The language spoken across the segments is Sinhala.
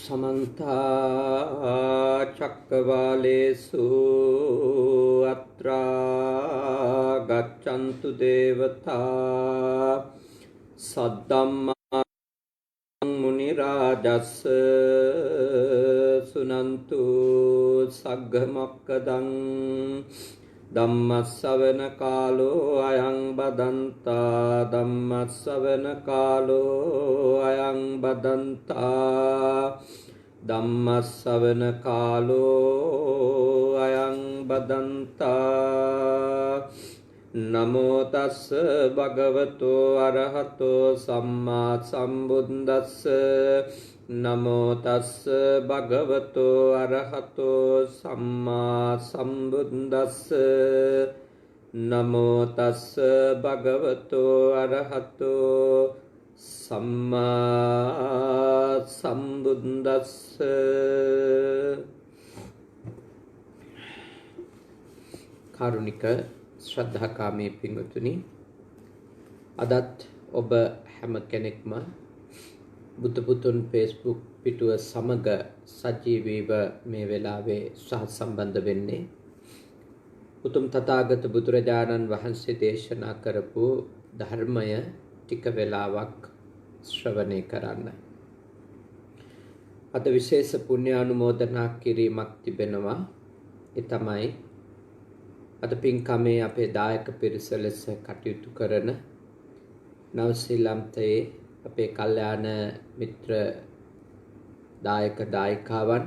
समन्ता चक्रवालेषु अत्रा गच्छन्तु देवता सद्धम्मं मुनिराजस्य सुनन्तु सग्गमक्कदं धम्मश्रवण कालो अयं बदन्ता धम्मश्रवण कालो अयं बदन्ता धम्मश्रवण कालो अयं बदन्ता नमो तस् भगवतो अरहतो सम्मा सम्बुद्धस्स नमो तस् भगवतो अरहतो सम्मा सम्बुद्धस्स नमो तस् भगवतो अरहतो सम्मा सम्बुद्धस्स कारुणिक ශ්‍රද්ධාකාමී පින්වතුනි අදත් ඔබ හැම කෙනෙක්ම බුදු පුතුන් Facebook පිටුව සමග සජීවීව මේ වෙලාවේ සහසම්බන්ධ වෙන්නේ උතුම් තථාගත බුදුරජාණන් වහන්සේ දේශනා කරපු ධර්මය ටික වෙලාවක් ශ්‍රවණය කරන්න. අද විශේෂ පුණ්‍යානුමෝදනා කිරීමක් තිබෙනවා. ඒ තමයි අද පින්කමේ අපේ දායක පිරිස ලෙස කටයුතු කරන නව ශ්‍රී ලංකාවේ අපේ කල්යාණ මිත්‍ර දායක දායිකාවන්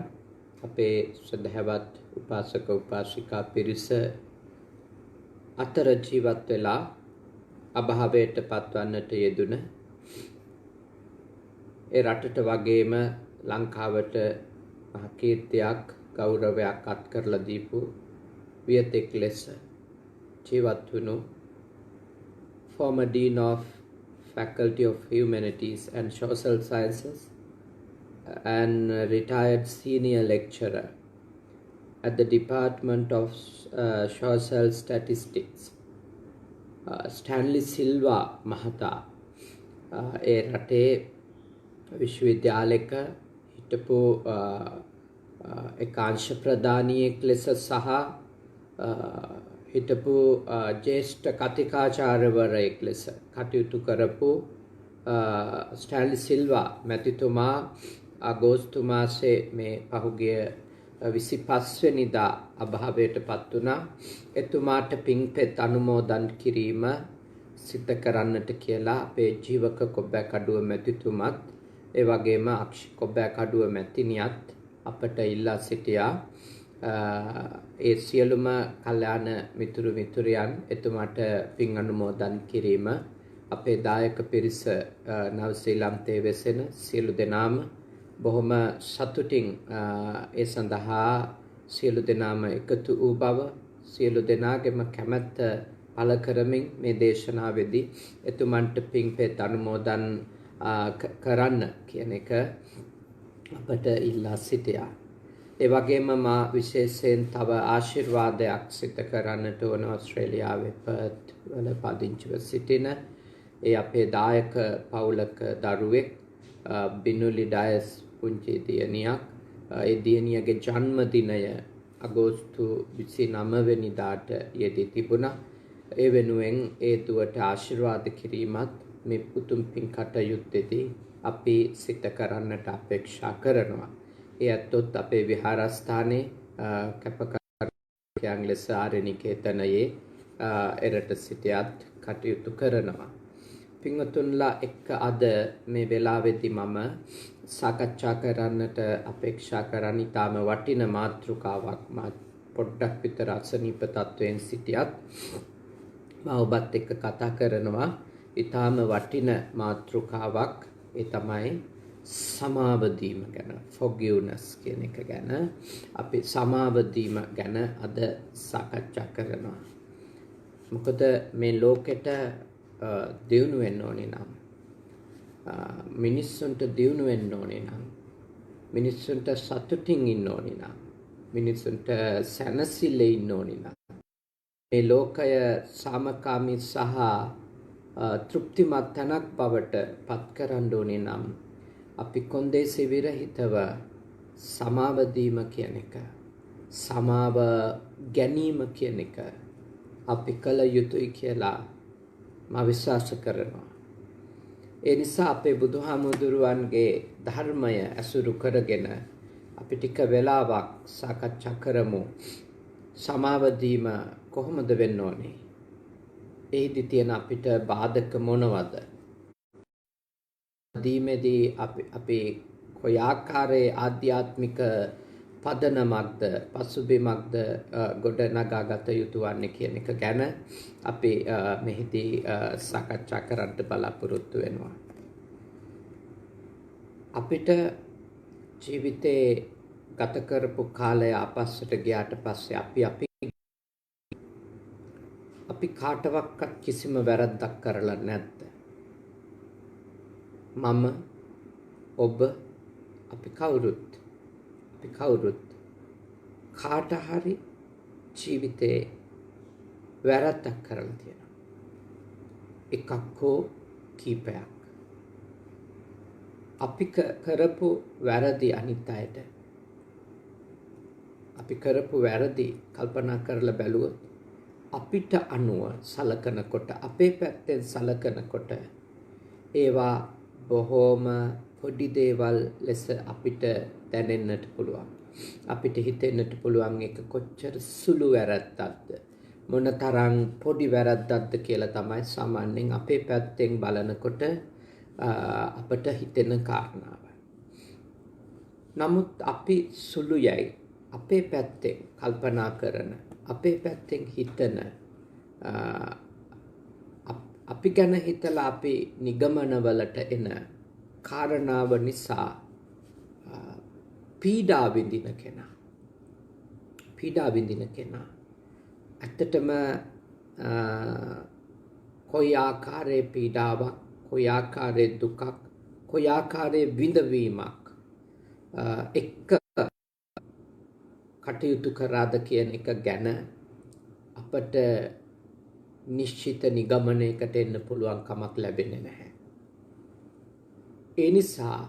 අපේ ශ්‍රද්ධාවත් උපාසක උපාසිකා පිරිස අතර ජීවත් වෙලා අභාවයට පත්වන්නට යෙදුන ඒ රටට වගේම ලංකාවට මහ කීර්තියක් ගෞරවයක් අත් කරලා දීපු වියතෙක් ලෙස ජීවත් වුණු former Dean of Faculty of Humanities and Social Sciences and retired senior lecturer at the Department of Social Statistics Stanley Silva महता ඒ රටේ විශ්වවිද්‍යාලයක හිටපු එකාංශ ප්‍රධානියෙක් ලෙස සහ හිටපු ජ්‍යෙෂ්ඨ කතිකාචාර්යවරයෙක් ලෙස කටයුතු කරපු ස්ටැන්ලි සිල්වා මැතිතුමා අගෝස්තු මාසයේ මේ පහුගිය 25 වෙනිදා අභාවයට පත් වුණා. එතුමාට පින්පෙත් අනුමෝදන් කිරීම සිද්ධ කරන්නට කියලා අපේ ජීවක කොබ්බෑකඩුව මැතිතුමත් ඒ වගේම අක්ෂි කොබ්බෑකඩුව මැතිණියත් අපට ඉල්ලා සිටියා. ඒ සියලුම කල්යාණ මිතුරු මිතුරියන් එතුමාට පින් අනුමෝදන් කිරීම අපේ දායක පිරිස නව ශ්‍රී ලංකාවේ වෙසෙන සියලු දෙනාම බොහොම සතුටින් ඒ සඳහා සියලු දෙනාම එකතු වූ බව සියලු දෙනාගේම කැමැත්ත පළ කරමින් මේ දේශනාවේදී එතුමන්ට පින්පෙත් අනුමෝදන් කරන්න කියන එක අපට ඉල්ලා සිටියා. ඒ වගේම මා විශේෂයෙන් තව ආශිර්වාදයක් සිදු කරන්නට ඕන ඕස්ට්‍රේලියාවේ පර්ත් වල පදිංචිව සිටින ඒ අපේ දායක පවුලක දරුවෙක් බිනුලි ඩයස් පුංචි දියණියක්. ඒ දියණියගේ ජන්මදිනය අගෝස්තු 29 වෙනිදාට යෙදී තිබුණා. ඒ වෙනුවෙන් ඒ දුවට ආශිර්වාද කිරීමත් මේ පුතුම් පින් කටයුත්තේදී අපි සිත කරන්නට අපේක්ෂා කරනවා. ඒ ඇත්තොත් අපේ විහාරස්ථානයේ කැපකාරයන් ලෙස ආරණිකේතනයේ එරට සිටියත් කටයුතු කරනවා. පින්වතුන්ලා එක්ක අද මේ වෙලාවේදී මම සාකච්ඡා කරන්නට අපේක්ෂා කරන ඊටම වටින මාතෘකාවක් මා පොඩ්ඩක් විතර අසනීප තත්වයෙන් සිටියත් මම ඔබත් එක්ක කතා කරනවා ඊටම වටින මාතෘකාවක්. ඒ තමයි සමාව දීම ගැන, forgiveness කියන එක ගැන අපි සමාව දීම ගැන අද සාකච්ඡා කරනවා. මොකද මේ ලෝකෙට දියුණු වෙන්න ඕනේ නම් මිනිස්සුන්ට දියුණු වෙන්න ඕනේ නම් මිනිස්සුන්ට සතුටින් ඉන්න ඕනේ නම් මිනිස්සුන්ට සැනසෙල්ලේ ඉන්න ඕනේ නම් මේ ලෝකය සාමකාමී සහ තෘප්තිමත් තැනක් බවට පත් කරන්න ඕනේ නම් අපි කොන්දේසි විරහිතව සමාව දීම කියන එක, සමාව ගැනීම කියන එක අපි කළ යුතුයි කියලා මම විශ්වාස කරනවා. ඒ නිසා අපේ බුදුහාමුදුරුවන්ගේ ධර්මය ඇසුරු කරගෙන අපි ටික වෙලාවක් සාකච්ඡා කරමු. සමාව දීම කොහොමද වෙන්න ඕනේ? එහිදී තියෙන අපිට බාධක මොනවද? දීමේදී අපි කොයි ආකාරයේ ආධ්‍යාත්මික පදනමක්ද පසුබිමක්ද ගොඩ නගාගත යුතු වන්නේ කියන එක ගැන අපි මෙහිදී සාකච්ඡා කරන්න බලාපොරොත්තු වෙනවා. අපිට ජීවිතේ ගත කරපු කාලය අපස්සට ගියාට පස්සේ අපි කාටවත් කිසිම වැරද්දක් කරලා නැද්ද? මම, ඔබ, අපි කවුරුත් කාට හරි ජීවිතේ වැරද්දක් කරලා තියෙනවා. එකක් හෝ කීපයක්. අපි කරපු වැරදි අනිත් අයට අපි කරපු වැරදි කල්පනා කරලා බැලුවොත් අපිට අනුව සලකනකොට, අපේ පැත්තෙන් සලකනකොට ඒවා බොහෝම පොඩි දේවල් ලෙස අපිට දැනෙන්නට පුළුවන්. අපිට හිතෙන්නට පුළුවන් එක කොච්චර සුළු වැරද්දක්ද, මොනතරම් පොඩි වැරද්දක්ද කියලා තමයි සාමාන්‍යයෙන් අපේ පැත්තෙන් බලනකොට අපට හිතෙන කාරණාව. නමුත් අපි සුළුයයි අපේ පැත්තෙන් කල්පනා කරන, අපේ පැත්තෙන් හිතන, අපි ගැන හිතලා අපි නිගමනවලට එන කාරණාව නිසා පීඩා විඳින කෙනා ඇත්තටම කොයි ආකාරයේ පීඩාවක්, කොයි ආකාරයේ දුකක්, කොයි ආකාරයේ විඳවීමක් එක්ක කටයුතු කරාද කියන එක ගැන අපට නිශ්චිත නිගමනයකට එන්න පුළුවන් කමක් ලැබෙන්නේ නැහැ. ඒ නිසා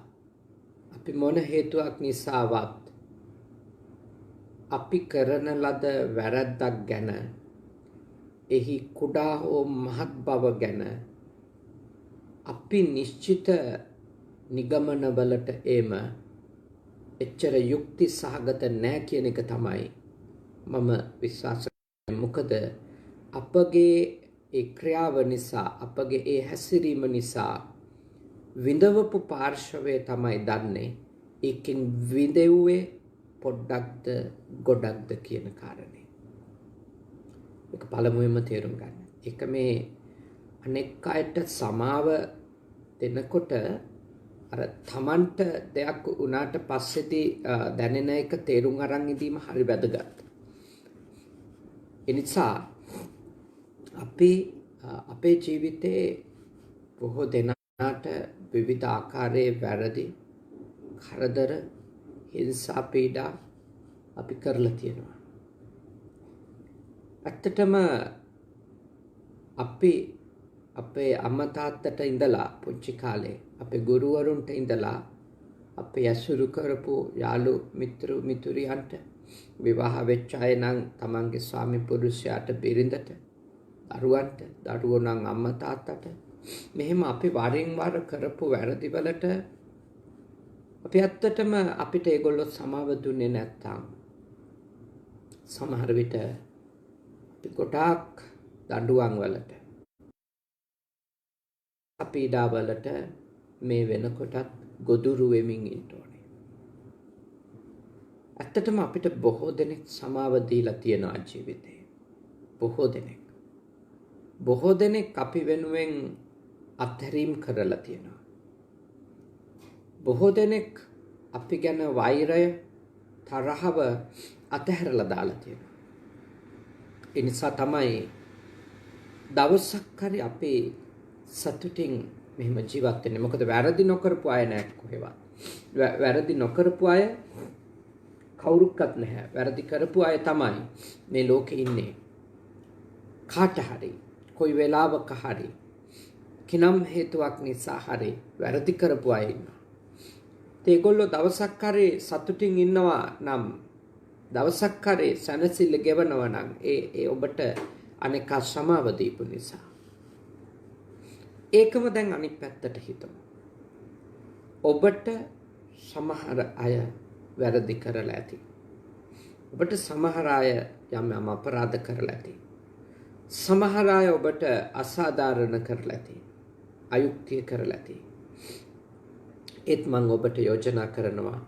අපි මොන හේතුවක් නිසාවත් අපි කරන ලද වැරද්දක් ගැන, එහි කුඩා හෝ මහත් බව ගැන අපි නිශ්චිත නිගමනවලට එම එච්චර යුක්ති සහගත නැහැ කියන එක තමයි මම විශ්වාස කරන්නේ. මොකද අපගේ ඒ ක්‍රියාව නිසා, අපගේ ඒ හැසිරීම නිසා විඳවපු පාර්ශවය තමයි දන්නේ ඒකෙන් විඳෙව්වේ පොඩ්ඩක්ද ගොඩක්ද කියන කාරණේ. ඒක පළමුවෙන්ම තේරුම් ගන්න. ඒක මේ අනෙක් අයට සමාව දෙනකොට අර තමන්ට දෙයක් උනාට පස්සේදී දැනෙන එක තේරුම් අරන් ඉදීම හරි වැදගත්. ඒ නිසා අපි අපේ ජීවිතේ බොහෝ දෙනාට විවිධ ආකාරයේ වැරදි, කරදර, හිංසා, පීඩා අපි කරලා තියෙනවා. ඇත්තටම අපි අපේ අම්මා තාත්තට ඉඳලා පුංචි කාලේ අපේ ගුරුවරුන්ට ඉඳලා අපේ ඇසුරු කරපු යාළු මිතුරියන්ට විවාහ වෙච්ච අය නම් තමන්ගේ ස්වාමි පුරුෂයාට බිරිඳට, දරුවන්ට, දරුවෝ නම් අම්මා තාත්තට, මෙහෙම අපි වරින් වර කරපු වැරදි වලට අපි ඇත්තටම අපිට ඒගොල්ලෝ සමාව දුන්නේ නැත්තම් සමහර විට අපි ගොඩාක් දඬුවම් වලට, පීඩා වලට මේ වෙනකොටත් ගොදුරු වෙමින් ඉන්න ඕනේ. ඇත්තටම අපිට බොහෝ දෙනෙක් සමාව දීලා තියෙනවා ජීවිතේ. බොහෝ දෙනෙක් අපි වෙනුවෙන් අත්හැරීම් කරලා තියෙනවා. බොහෝ දෙනෙක් අපි ගැන වෛරය, තරහව අතහැරලා දාලා තියෙනවා. ඒ නිසා තමයි දවසක් හරි අපි සතුටින් මෙහෙම ජීවත් වෙන්නේ. මොකද වැරදි නොකරපු අය නැහැ කොහෙවත්. වැරදි නොකරපු අය කවුරුක්වත් නැහැ. වැරදි කරපු අය තමයි මේ ලෝකේ ඉන්නේ. කාට හරි කොයි වෙලාවක හරි කිනම් හේතුවක් නිසා හරි වැරදි කරපු අය ඉන්නවා. ඒගොල්ලෝ දවසක් හරි සතුටින් ඉන්නවා නම් දවසක් හරි සැනසෙල්ල ගෙවනවා නම් ඒ ඔබට අනිකා සමාව දීපු නිසා. ඒකම දැන් අනිත් පැත්තට හිතමු. ඔබට සමහර අය වැරදි කරලා ඇති. ඔබට සමහර අය යම් අපරාධ කරලා ඇති. සමහර අය ඔබට අසාධාරණ කරලා ඇති. අයුක්තිය කරලා ඇති. ඒත් මම ඔබට යෝජනා කරනවා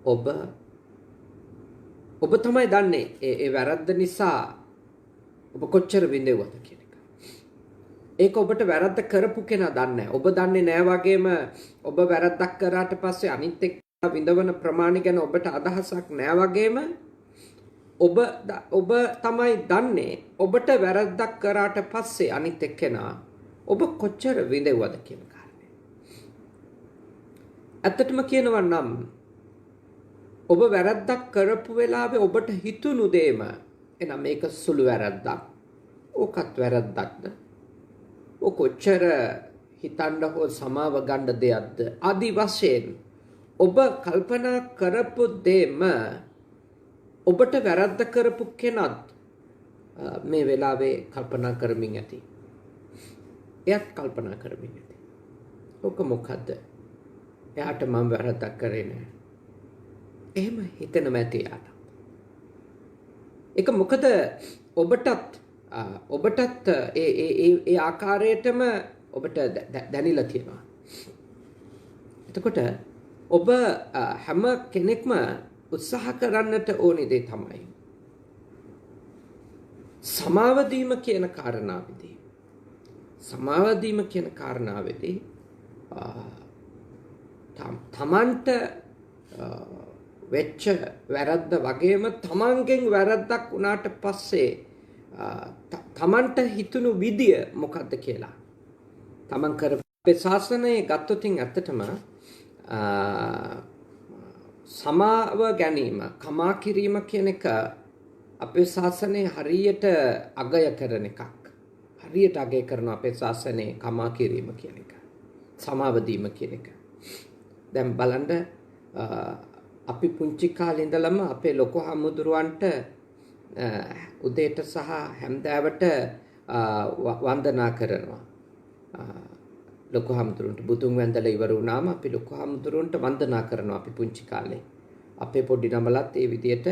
ඔබ තමයි දන්නේ ඒ වැරද්ද නිසා ඔබ කොච්චර විඳෙවද කියන එක. ඒක ඔබට වැරද්ද කරපු කෙනා දන්නේ නැහැ. ඔබ දන්නේ නැහැ වගේම ඔබ වැරද්දක් කරාට පස්සේ අනිත් එක්ක විඳවන ප්‍රමාණය ගැන ඔබට අදහසක් නැහැ වගේම ඔබ තමයි දන්නේ ඔබට වැරද්දක් කරාට පස්සේ අනිත් එක්කෙනා ඔබ කොච්චර විඳෙවද කියන කාරණේ. ඇත්තටම කියනවා නම් ඔබ වැරද්දක් කරපු වෙලාවේ ඔබට හිතුණු දෙයම එනම් මේක සුළු වැරද්දක්. ඕකත් වැරද්දක්ද? ඔක කොච්චර හිතන්න හෝ සමාව ගන්න දෙයක්ද? ආදි වශයෙන් ඔබ කල්පනා කරපු දෙයම ඔබට වැරද්ද කරපු කෙනත් මේ වෙලාවේ කල්පනා කරමින් ඇති. එයත් කල්පනා කරමින් ඇති. ඔක මොකද්ද? එයාට මම වැරද්දක් කරේ නෑ. එහෙම හිතෙනම ඇති යාට. ඒක මොකද ඔබටත් ඒ ආකාරයටම ඔබට දැනෙලා තියෙනවා. එතකොට ඔබ හැම කෙනෙක්ම උත්සාහ කරන්නට ඕනේ දේ තමයි සමාව දීම කියන කාරණාවේදී තමන්ට වෙච්ච වැරද්ද වගේම තමන්ගෙන් වැරද්දක් වුණාට පස්සේ තමන්ට හිතුණු විදිය මොකද්ද කියලා තමන් කරපේ ශාසනයේ ගත්තොතින් ඇත්තටම සමාව ගැනීම කමා කිරීම කියන එක අපේ ශාසනයේ හරියට අගය කරන එකක්. හරියට අගය කරන අපේ ශාසනයේ කමා කිරීම කියන එක. සමාව දීම කියන එක. දැන් බලන්න අපි පුංචි කාලේ ඉඳලම අපේ ලොකු හමුදුරුවන්ට උදේට සහ හැන්දෑවට වන්දනා කරනවා. ලොකු හමුදුරුවන්ට බුදුන් වැඳලා ඉවර වුණාම අපි ලොකු හමුදුරුවන්ට වන්දනා කරනවා අපි පුංචි කාලේ. අපේ පොඩි නමලත් ඒ විදිහට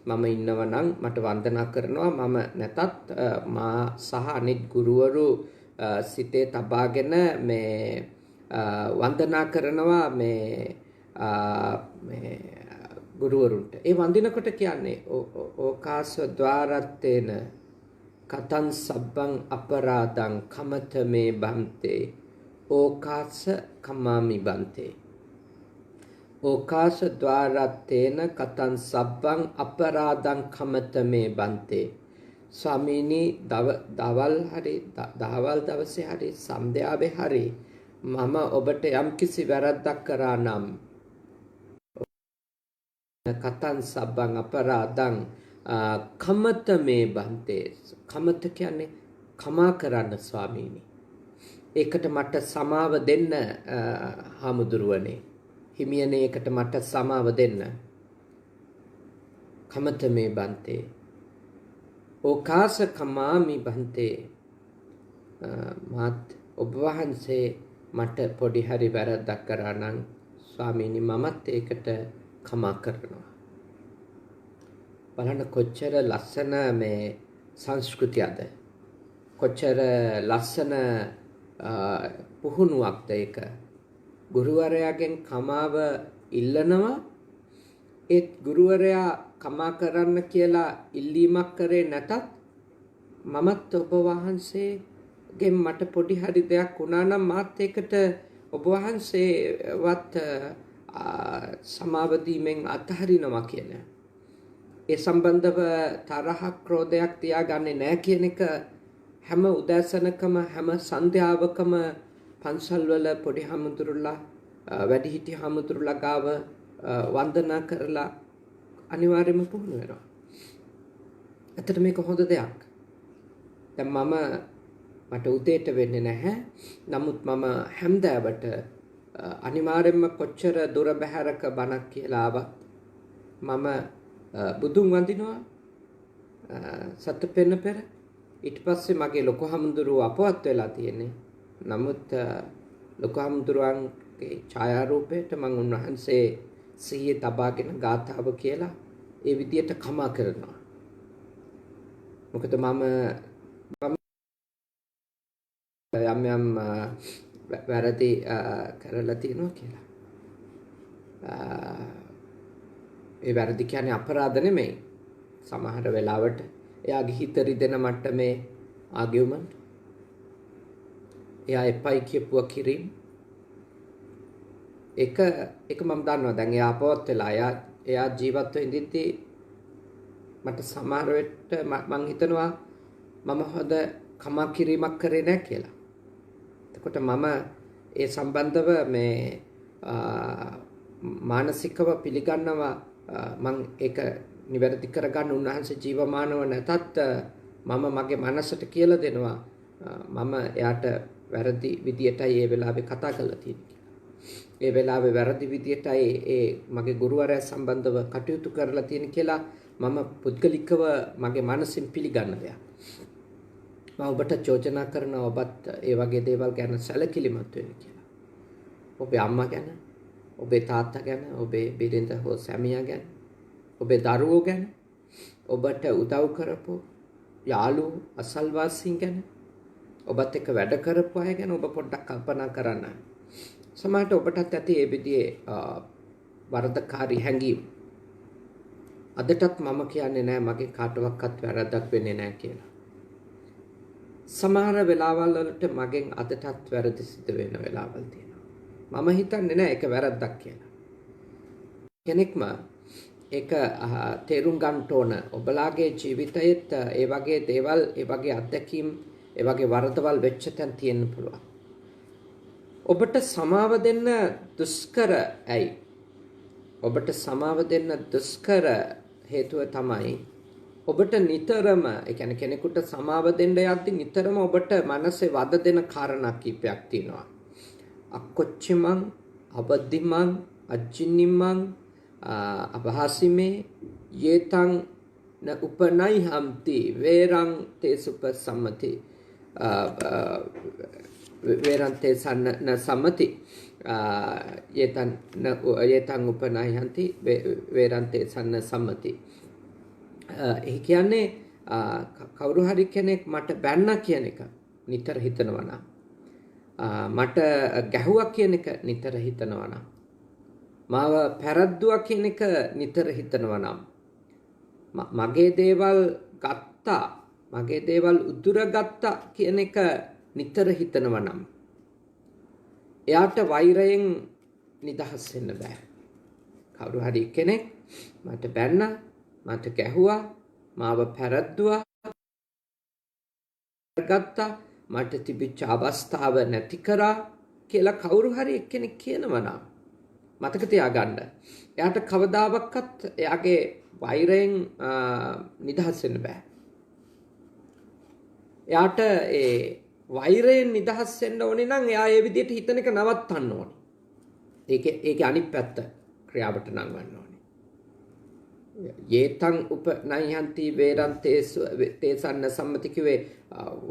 මම ඉන්නවා නම් මට වන්දනා කරනවා මම නැතත් මා සහ අනිත් ගුරුවරු සිතේ තබාගෙන මේ වන්දනා කරනවා මේ ගුරුවරුන්ට. ඒ වන්දිනකොට කියන්නේ ඕකාස ద్వාරත්තේන කතං සබ්බං අපරාධං කමත මේ බන්තේ ඕකාස කමාමි බන්තේ. ඕකාස ద్వාරත්තේන කතං සබ්බං අපරාධං කමත මේ බන්තේ. ස්වාමීනි දවල් දවසේ හරි සන්ධ්‍යාවේ හරි මම ඔබට යම්කිසි වැරද්දක් කරා නම් කතං සබ්බං අපරාධං කමත මේ බන්තේ. කමත කියන්නේ කමා කරන්න ස්වාමීනි. ඒකට මට සමාව දෙන්න හාමුදුරුවනේ. හිමියනේ ඒකට මට සමාව දෙන්න. කමත මේ බන්තේ. ඕකාස කමාමි බන්තේ. මාත් ඔබ වහන්සේ මට පොඩි හරි වැරද්දක් කරා නම් ස්වාමීනි මමත් ඒකට කමා කරනවා. බලන්න කොච්චර ලස්සන මේ සංස්කෘතියද. කොච්චර ලස්සන පුහුණුවක්ද ඒක. ගුරුවරයාගෙන් කමාව ඉල්ලනවා. ඒත් ගුරුවරයා කමා කරන්න කියලා ඉල්ලීමක් කරේ නැතත් මමත් ඔබ වහන්සේගෙන් මට පොඩි හරි දෙයක් වුණා නම් මාත් ඒකට ඔබ වහන්සේවත් සමාව දීමෙන් අත්හරිනවා කියන. ඒ සම්බන්ධව තරහක් ක්‍රෝධයක් තියාගන්නේ නැහැ කියන එක හැම උදෑසනකම හැම සන්ධ්‍යාවකම පන්සල්වල පොඩි හමුදුරුලා වැඩිහිටි හමුදුරුලා ගාව වන්දනා කරලා අනිවාර්යයෙන්ම පුහුණු වෙනවා. ඇත්තට මේක හොඳ දෙයක්. දැන් මට උදේට වෙන්නේ නැහැ. නමුත් මම හැන්දෑවට අනිවාර්යෙන්ම කොච්චර දුර බැහැරක බණක් කියලා ආවත් මම බුදුන් වඳිනවා සත්‍ය පෙන්න පෙර. ඊට පස්සේ මගේ ලොකු හමුදුරුව අපවත් වෙලා තියෙන්නේ. නමුත් ලොකු හමුදුරුවන්ගේ ඡායාරූපයට මම උන්වහන්සේ සිහියේ තබාගෙන ගාථාව කියලා ඒ විදියට කමා කරනවා. මොකද මම යම් වැරදි කරලා තියෙනවා කියලා. ඒ වැරදි කියන්නේ අපරාධ නෙමෙයි. සමහර වෙලාවට එයාගේ හිත රිදෙන මට්ටමේ ආගියුමන්ට්, එයා එපයි කියපුවා කිරීම, එක මම දන්නවා. දැන් එයා අපවත් වෙලා එයා ජීවත් වෙද්දී මට සමහර වෙලට මං හිතනවා මම හොඳ කමා කිරීමක් කරේ නැහැ කියලා. එතකොට මම ඒ සම්බන්ධව මේ මානසිකව පිළිගන්නවා. මං ඒක නිවැරදි කරගන්න උන්වහන්සේ ජීවමානව නැතත් මම මගේ මනසට කියලා දෙනවා මම එයාට වැරදි විදියටයි ඒ වෙලාවේ කතා කරලා තියෙන්නේ. ඒ වෙලාවේ වැරදි විදියටයි ඒ මගේ ගුරුවරයා සම්බන්ධව කටයුතු කරලා තියෙන කියලා මම පුද්ගලිකව මගේ මනසින් පිළිගන්න දෙයක්. මම ඔබට චෝදනා කරනවා ඔබත් ඒ වගේ දේවල් ගැන සැලකිලිමත් වෙන්න කියලා. ඔබේ අම්මා ගැන, ඔබේ තාත්තා ගැන, ඔබේ බිරිඳ හෝ සැමියා ගැන, ඔබේ දරුවෝ ගැන, ඔබට උදව් කරපු යාළුවෝ අසල්වාසීන් ගැන, ඔබත් එක්ක වැඩ කරපු අය ගැන ඔබ පොඩ්ඩක් කල්පනා කරන්න. සමහරට ඔබටත් ඇති ඒ විදිහේ වරදකාරී හැඟීම්. අදටත් මම කියන්නේ නැහැ මගේ කාටවත් වැරද්දක් වෙන්නේ නැහැ කියලා. සමහර වෙලාවල් වලට මගෙන් අදටත් වැරදි සිදු වෙන වෙලාවල් තියෙනවා. මම හිතන්නේ නැහැ ඒක වැරද්දක් කියලා. කෙනෙක්ම ඒක තේරුම් ගන්න ඕන. ඔබලාගේ ජීවිතයේත් ඒ වගේ දේවල්, ඒ වගේ අත්දැකීම්, ඒ වගේ වරදවල් වෙච්ච තැන් තියෙන්න පුළුවන්. ඔබට සමාව දෙන්න දුෂ්කර ඇයි? ඔබට සමාව දෙන්න දුෂ්කර හේතුව තමයි ඔබට නිතරම, ඒ කියන්නේ කෙනෙකුට සමාව දෙන්න යද්දී නිතරම ඔබට මනසේ වද දෙන කාරණා කීපයක් තියෙනවා. අක්කොච්චිමං, අවදිමං, අජින්නිමං, අභාසිමේ, යේතං න උපනයි හම්ති වේරං තේ සුපසම්මති වේරං තේ සන්න සම්මති යේතං උපනයි හම්ති වේරං තේ සන්න සම්මති. ඒ කියන්නේ කවුරු හරි කෙනෙක් මට බැන්න කියන එක නිතර හිතනවා නම්, මට ගැහුවා කියන එක නිතර හිතනවා නම්, මාව පැරද්දුවා කියන එක නිතර හිතනවා නම්, මගේ දේවල් ගත්තා, මගේ දේවල් උදුරගත්තා කියන එක නිතර හිතනවා නම්, එයාට වෛරයෙන් නිදහස් වෙන්න බෑ. කවුරු හරි කෙනෙක් මට බැන්න, මට ගැහුවා, මාව පැරද්දුවා, ගත්තා, මට තිබිච්ච අවස්ථාව නැති කරා කියලා කවුරු හරි එක්කෙනෙක් කියනවා නම් මතක තියාගන්න. එයාට කවදාවත් එයාගේ වෛරයෙන් නිදහස් වෙන්න බෑ. එයාට ඒ වෛරයෙන් නිදහස් වෙන්න ඕනේ නම් එයා ඒ විදිහට හිතන එක නවත්තන්න ඕනේ. ඒකේ අනිත් පැත්ත ක්‍රියාවට නංවන්න ඕනේ. යේතං උපනයන්ති වේරං තේසන්න සම්මති කිව්වේ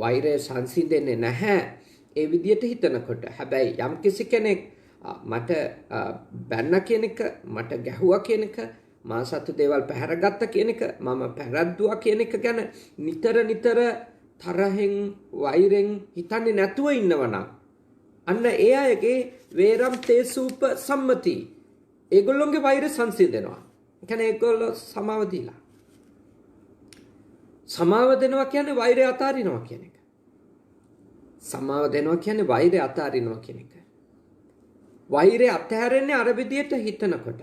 වෛරය සංසිඳෙන්නේ නැහැ ඒ විදිහට හිතනකොට. හැබැයි යම් කිසි කෙනෙක් මට බැන්න කියන එක, මට ගැහුවා කියන එක, මා සතු දේවල් පැහැරගත්ත කියන එක, මම පැරද්දුවා කියන එක ගැන නිතර තරහෙන් වෛරෙන් හිතන්නේ නැතුව ඉන්නවනම් අන්න ඒ අයගේ වේරම් තේසූප සම්මති, ඒගොල්ලොන්ගේ වෛරය සංසිඳෙනවා. ඒ කියන්නේ ඒගොල්ලෝ සමාව දීලා. සමාව දෙනවා කියන්නේ වෛරය අතාරිනවා කියන එක. සමාව දෙනවා කියන්නේ වෛරය අතාරිනවා කියන එක. වෛරය අතහැරෙන්නේ අර විදියට හිතනකොට.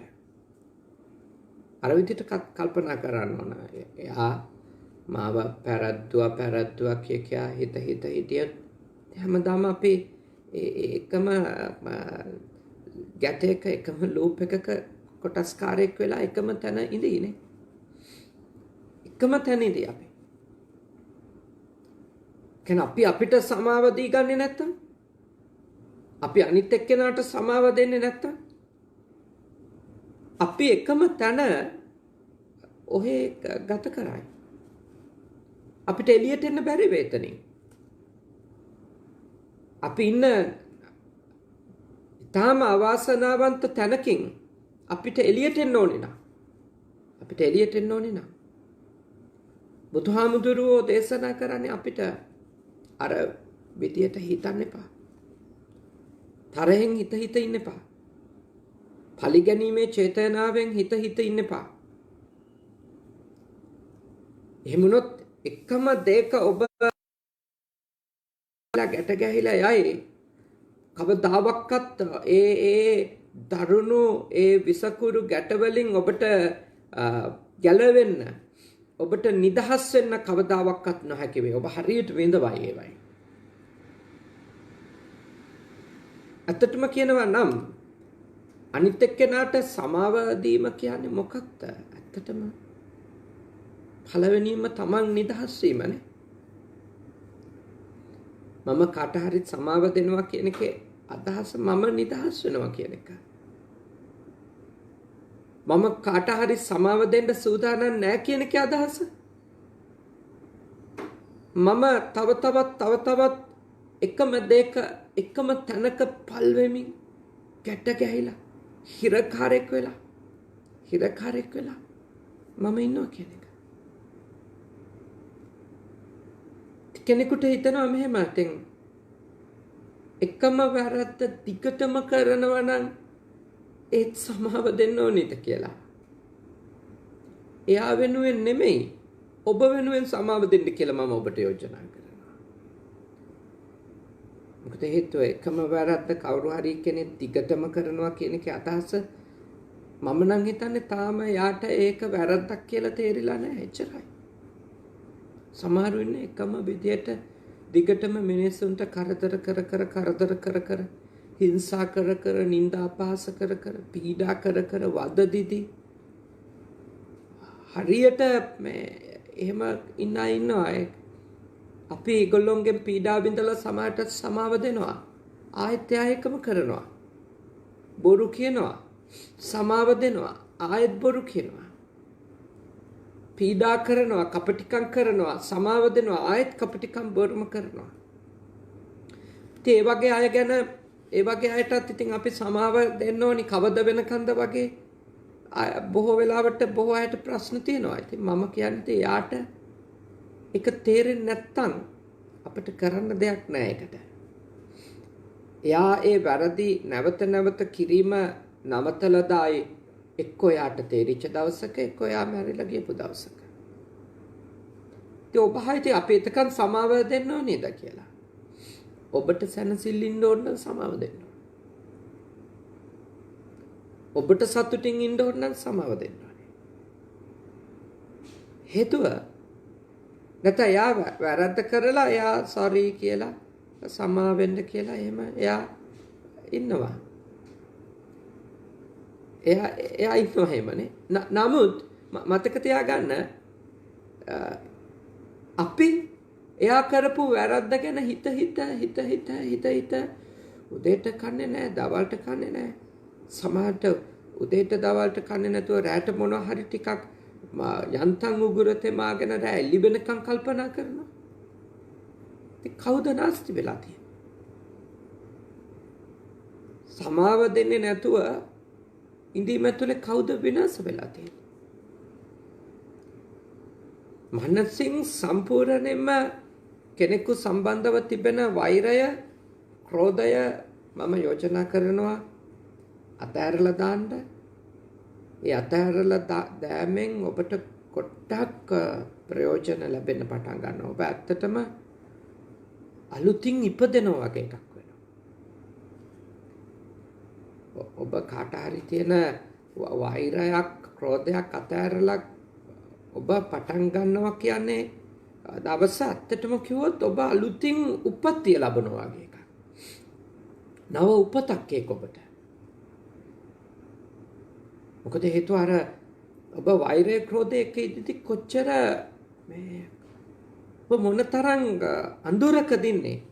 අර විදියට කල්පනා කරන්න ඕන. එයා මාව පැරද්දුවා කියා හිත හිටියත් හැමදාම අපි එකම ගැටයක, එකම ලූප් එකක කොටස්කාරයෙක් වෙලා එකම තැන ඉඳීනේ. එකම තැන ඉඳී අපි. අපි අපිට සමාව දී ගන්නේ නැත්තම් අපි අනිත් එක්කෙනාට සමාව දෙන්නේ නැත්තම් අපි එකම තැන ඔහේ ගත කරයි. අපිට එළියට එන්න බැරි වේතනින්. අපි ඉන්න තාම අවාසනාවන්ත තැනකින් අපිට එළියට එන්න ඕනේ නා. අපිට එළියට එන්න ඕනේ නා. බුදුහාමුදුරුවෝ දේශනා කරන්නේ අපිට අර විදියට හිතන්න එපා. තරහෙන් හිත ඉන්න එපා. පලිගැනීමේ චේතනාවෙන් හිත ඉන්න එපා. එහෙමුණොත් එකම දෙක ඔබ ගැට ගැහිලා යයි. කවදාවක්වත් ඒ දරුණු ඒ විසකුරු ගැටවලින් ඔබට ගැලවෙන්න ඔබට නිදහස් වෙන්න කවදාවක්වත් නොහැකි වේ. ඔබ හරියට විඳවයි ඒවයි. ඇත්තටම කියනවා නම් අනිත් එක්කෙනාට සමාව දීම කියන්නේ මොකක්ද? ඇත්තටම පළවෙනිම තමන් නිදහස් වීමනේ. මම කාට හරි සමාව දෙනවා කියන එකේ අදහස මම නිදහස් වෙනවා කියන එක. මම කාට හරි සමාව දෙන්න සූදානම් නැහැ කියන එකේ අදහස. මම තව තවත් එකම දෙක එකම තැනක පල් වෙමින් ගැට ගැහිලා හිරකාරෙක් වෙලා මම ඉන්නවා කියන එක. කෙනෙකුට හිතනවා මෙහෙම අතෙන් එකම වැරද්ද දිගටම කරනවා නම් ඒත් සමාව දෙන්න ඕනේද කියලා. එයා වෙනුවෙන් නෙමෙයි ඔබ වෙනුවෙන් සමාව දෙන්න කියලා මම ඔබට යෝජනා කරනවා. මොකද හේතුව එකම වැරද්ද කවුරු හරි කෙනෙක් දිගටම කරනවා කියන එකේ අදහස මම නම් හිතන්නේ තාම යාට ඒක වැරද්දක් කියලා තේරිලා නැහැ. එච්චරයි. සමහරු ඉන්නේ එකම විදියට දිගටම මිනිස්සුන්ට කරදර කර හිංසා කර නින්දා අපහාස කර පීඩා කර වද දිදී හරියට මේ එහෙම ඉන්නවා. අපි ඒගොල්ලොන්ගෙන් පීඩා විඳලා සමාජයට සමාව දෙනවා. ආයෙත් එකම කරනවා. බොරු කියනවා. සමාව දෙනවා. ආයෙත් බොරු කියනවා. පීඩා කරනවා, කපටිකම් කරනවා, සමාව දෙනවා, ආයෙත් කපටිකම් බොරුම කරනවා. ඉතින් ඒ වගේ අය ගැන ඒ වගේ අයටත් ඉතින් අපි සමාව දෙන්න ඕනි. කවද වෙනකන්ද වගේ බොහෝ වෙලාවට බොහෝ අයට ප්‍රශ්න තියෙනවා. ඉතින් මම කියන්නේ යාට ඒක තේරෙන්නේ නැත්තම් අපිට කරන්න දෙයක් නැහැ ඒකට. එයා ඒ වැරදි නැවත කිරීම නවතලා දායි එක්කෝ යාට තේරිච්ච දවසක එක්කෝ යා මැරිලා ගියපු දවසක. ඉතින් ඔබ හිතේ අපි එතකන් සමාව දෙන්න ඕනේද කියලා. ඔබට සැනසෙල්ලින්න ඕන නම් සමාව දෙන්න. ඔබට සතුටින් ඉන්න ඕන නම් සමාව දෙන්න ඕනේ. හේතුව නැත්නම් යා වැරද්ද කරලා එයා සෝරි කියලා සමාව වෙන්න කියලා එහෙම එයා ඉන්නවා. එයා ඉන්නවා එහෙමනේ. නමුත් මතක තියාගන්න අපි එයා කරපු වැරද්ද ගැන හිත උදේට කන්නේ නැහැ, දවල්ට කන්නේ නැහැ. සමහරට උදේට දවල්ට කන්නේ නැතුව රැට මොනවා හරි ටිකක් යන්තම් උගුරතේ මාගෙන රැ එළි වෙනකන් කල්පනා කරනවා. ඉතින් කවුද නැස්ති වෙලා තියෙන්නේ? සමාව දෙන්නේ නැතුව ඉඳීම ඇතුලේ කවුද විනාශ වෙලා තියෙන්නේ? මනසින් සම්පූර්ණයෙන්ම කෙනෙකු සම්බන්ධව තිබෙන වෛරය, ක්‍රෝධය මම යෝජනා කරනවා අතහැරලා දාන්න. ඒ අතහැරලා දෑමෙන් ඔබට කොටක් ප්‍රයෝජන ලැබෙන්න පටන් ගන්නවා. ඔබ ඇත්තටම අලුතින් ඉපදෙනවා වගේ එකක් වෙනවා. ඔබ කාට හරි තියෙන වෛරයක්, ක්‍රෝධයක් අතහැරලා ඔබ පටන් ගන්නවා කියන්නේ දවස ඇත්තටම කිව්වොත් ඔබ අලුතින් උප්පත්තිය ලබනවා වගේ එකක්. නව උපතක් ඒක ඔබට. මොකද හේතුව අර ඔබ වෛරය ක්‍රෝධය එක ඉදිරි කොච්චර මේ ඔබ මොනතරම් අඳුරක දින්නේ.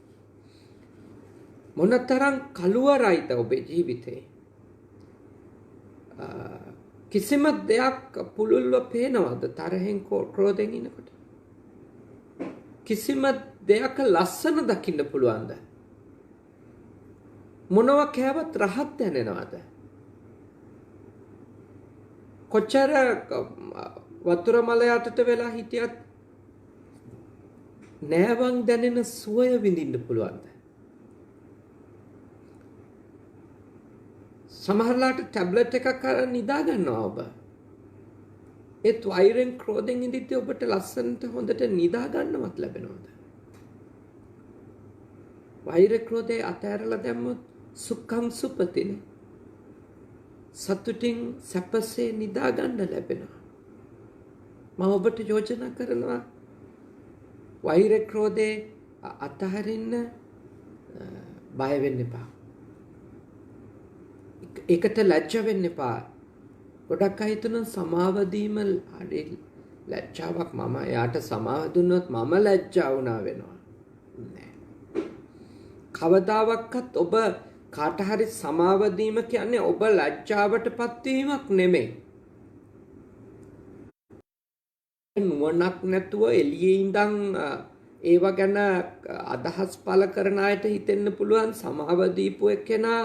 මොනතරම් කළුවරයිද ඔබේ ජීවිතේ? කිසිම දෙයක් පුළුල්ව පේනවද තරහෙන් ක්‍රෝධෙන් ඉනකොට? කිසිම දෙයක් ලස්සන දකින්න පුළුවන්ද? මොනව කෑවත් රහත් දැනෙනවද? කොච්චර වතුර මල යටට වෙලා හිටියත් නෑවන් දැනෙන සුවය විඳින්න පුළුවන්ද? සමහරලාට ටැබ්ලට් එකක් අරන් නිදා ගන්නවා ඔබ. ඒත් වෛරෙන් ක්‍රෝධෙන් ඉඳිද්දී ඔබට ලස්සනට හොඳට නිදා ගන්නවත් ලැබෙනවද? වෛර ක්‍රෝධේ අතහැරලා දැම්මොත් සුඛං සුපතිනේ. සතුටින් සැපසේ නිදා ගන්න ලැබෙනවා. මම ඔබට යෝජනා කරනවා වෛර ක්‍රෝධේ අතහරින්න බය වෙන්න එපා. ඒකට ලැජ්ජ වෙන්න එපා. ගොඩක් අය හිතන සමාව දීම හරි ලැජ්ජාවක්. මම එයාට සමාව දුන්නොත් මම ලැජ්ජා වුණා වෙනවා. නෑ. කවදාවත් ඔබ කාට හරි සමාව දීම කියන්නේ ඔබ ලැජ්ජාවටපත් වීමක් නෙමෙයි. නුවණක් නැතුව එළියේ ඉඳන් ඒව ගැන අදහස් පළ කරන අයට හිතෙන්න පුළුවන් සමාව දීපු එක්කෙනා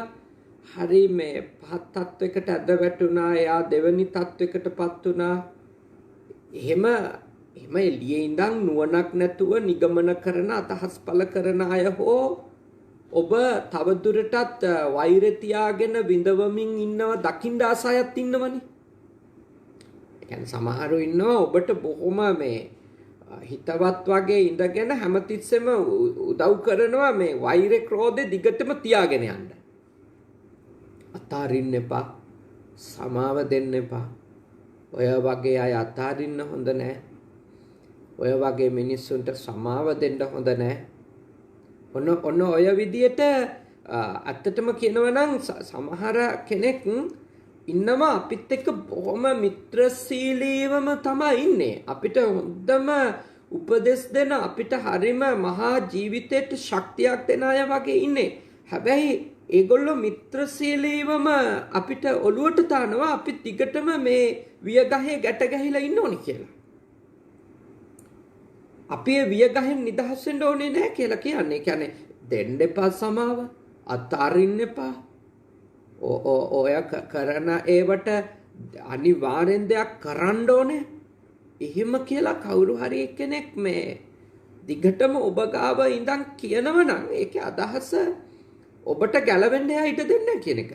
හරි මේ පහත් තත්වයකට ඇද වැටුණා, එයා දෙවනි තත්වයකටපත් වුණා. එහෙම එළියේ ඉඳන් නුවණක් නැතුව නිගමන කරන අදහස් පළ කරන අය හෝ ඔබ තවදුරටත් වෛර තියාගෙන විඳවමින් ඉන්නව දකින්න ආසයත් ඉන්නවනේ. ඒ කියන්නේ සමහරව ඉන්නවා ඔබට බොහොම මේ හිතවත් වගේ ඉඳගෙන හැමතිස්සෙම උදව් කරනවා මේ වෛර ක්‍රෝධේ දිගටම තියාගෙන යන්න. අතාරින්න එපා. සමාව දෙන්න එපා. ඔය වගේ අය අතාරින්න හොඳ නැහැ. ඔය වගේ මිනිස්සුන්ට සමාව දෙන්න හොඳ නැහැ. ඔන්න ඔය විදියට ඇත්තටම කියනවා නම් සමහර කෙනෙක් ඉන්නවා අපිත් එක්ක බොහොම මිත්‍රශීලීවම තමයි ඉන්නේ. අපිට හොඳම උපදෙස් දෙන, අපිට හරිම මහා ජීවිතයට ශක්තියක් දෙන අය වගේ ඉන්නේ. හැබැයි ඒගොල්ලෝ මිත්‍රශීලීවම අපිට ඔළුවට තානවා අපි දිගටම මේ වියගහේ ගැට ගැහිලා ඉන්න ඕනි කියලා. අපි ඒ වියගහෙන් නිදහස් වෙන්න ඕනේ නැහැ කියලා කියන්නේ. ඒ කියන්නේ දෙන්න එපා සමාව, අතාරින්න එපා. ඔය කරන ඒවට අනිවාර්යෙන් දෙයක් කරන්න ඕනේ. එහෙම කියලා කවුරු හරි කෙනෙක් මේ දිගටම ඔබ ගාව ඉඳන් කියනව නම් ඒකේ අදහස ඔබට ගැලවෙන්න එයා ඉඩ දෙන්නේ කියන එක.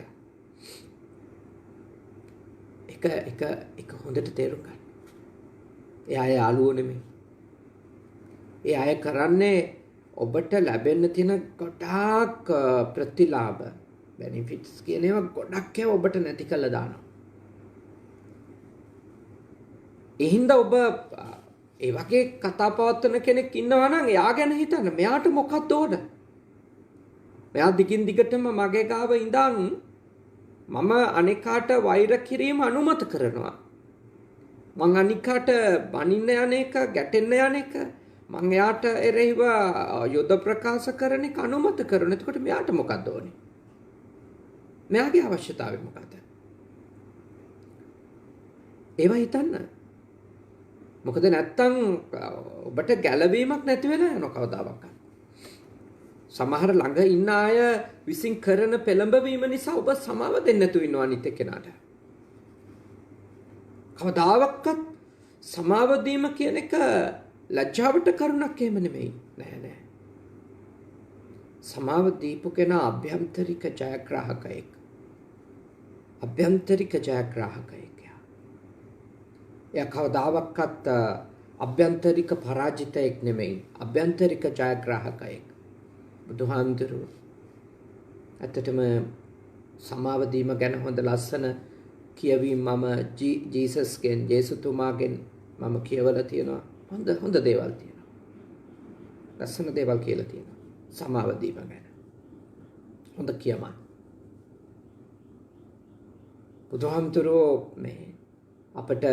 එක හොඳට තේරුම් ගන්න. එයා යාළුවෝ නෙමෙයි. ඒ අය කරන්නේ ඔබට ලැබෙන්න තියෙන ගොඩාක් ප්‍රතිලාභ බෙනිෆිට්ස් කියන ඒවා ගොඩක් ඒවා ඔබට නැති කළා දානවා. ඒ හින්දා ඔබ ඒ වගේ කතා පවත්වන කෙනෙක් ඉන්නවා නම් එයා ගැන හිතන්න. මෙයාට මොකක්ද ඕන? මෙයා දිගින් දිගටම මගේ ගාව ඉඳන් මම අනිකාට වෛර කිරීම අනුමත කරනවා. මං අනිකාට බනින්න යන එක, ගැටෙන්න යන එක, මං එයාට එරෙහිව යොද ප්‍රකාශ කරන එක අනුමත කරන. එතකොට මෙයාට මොකක්ද ඕනේ? මෙයාගේ අවශ්‍යතාවය මොකක්ද? ඒවා හිතන්න. මොකද නැත්තම් ඔබට ගැළවීමක් නැති වෙලා යනවා කවදාවත්. සමහර ළඟ ඉන්න අය විසින් කරන පෙළඹවීම නිසා ඔබ සමාව දෙන්න නැතුව ඉන්නවා අනිත් එක්කෙනාට. කවදාවත් සමාව දීම කියන එක ලැජ්ජාවට කරුණක් එහෙම නෙමෙයි. නෑ. සමාව දීපු කෙනා අභ්‍යන්තරික ජයග්‍රාහකයෙක්. අභ්‍යන්තරික ජයග්‍රාහකයෙක්. එයා කවදාවත් අභ්‍යන්තරික පරාජිතයෙක් නෙමෙයි. අභ්‍යන්තරික ජයග්‍රාහකයෙක්. බුදුහාමුදුරුවෝ ඇත්තටම සමාව දීම ගැන හොඳ ලස්සන කියවීම මම ජීසස්ගෙන්, ජේසුතුමාගෙන් මම කියවලා තියෙනවා. හොඳ දේවල් තියෙනවා. ලස්සන දේවල් කියලා තියෙනවා සමාව දීම ගැන. හොඳ කියමන්. බුදුහාමුදුරුවෝ මේ අපට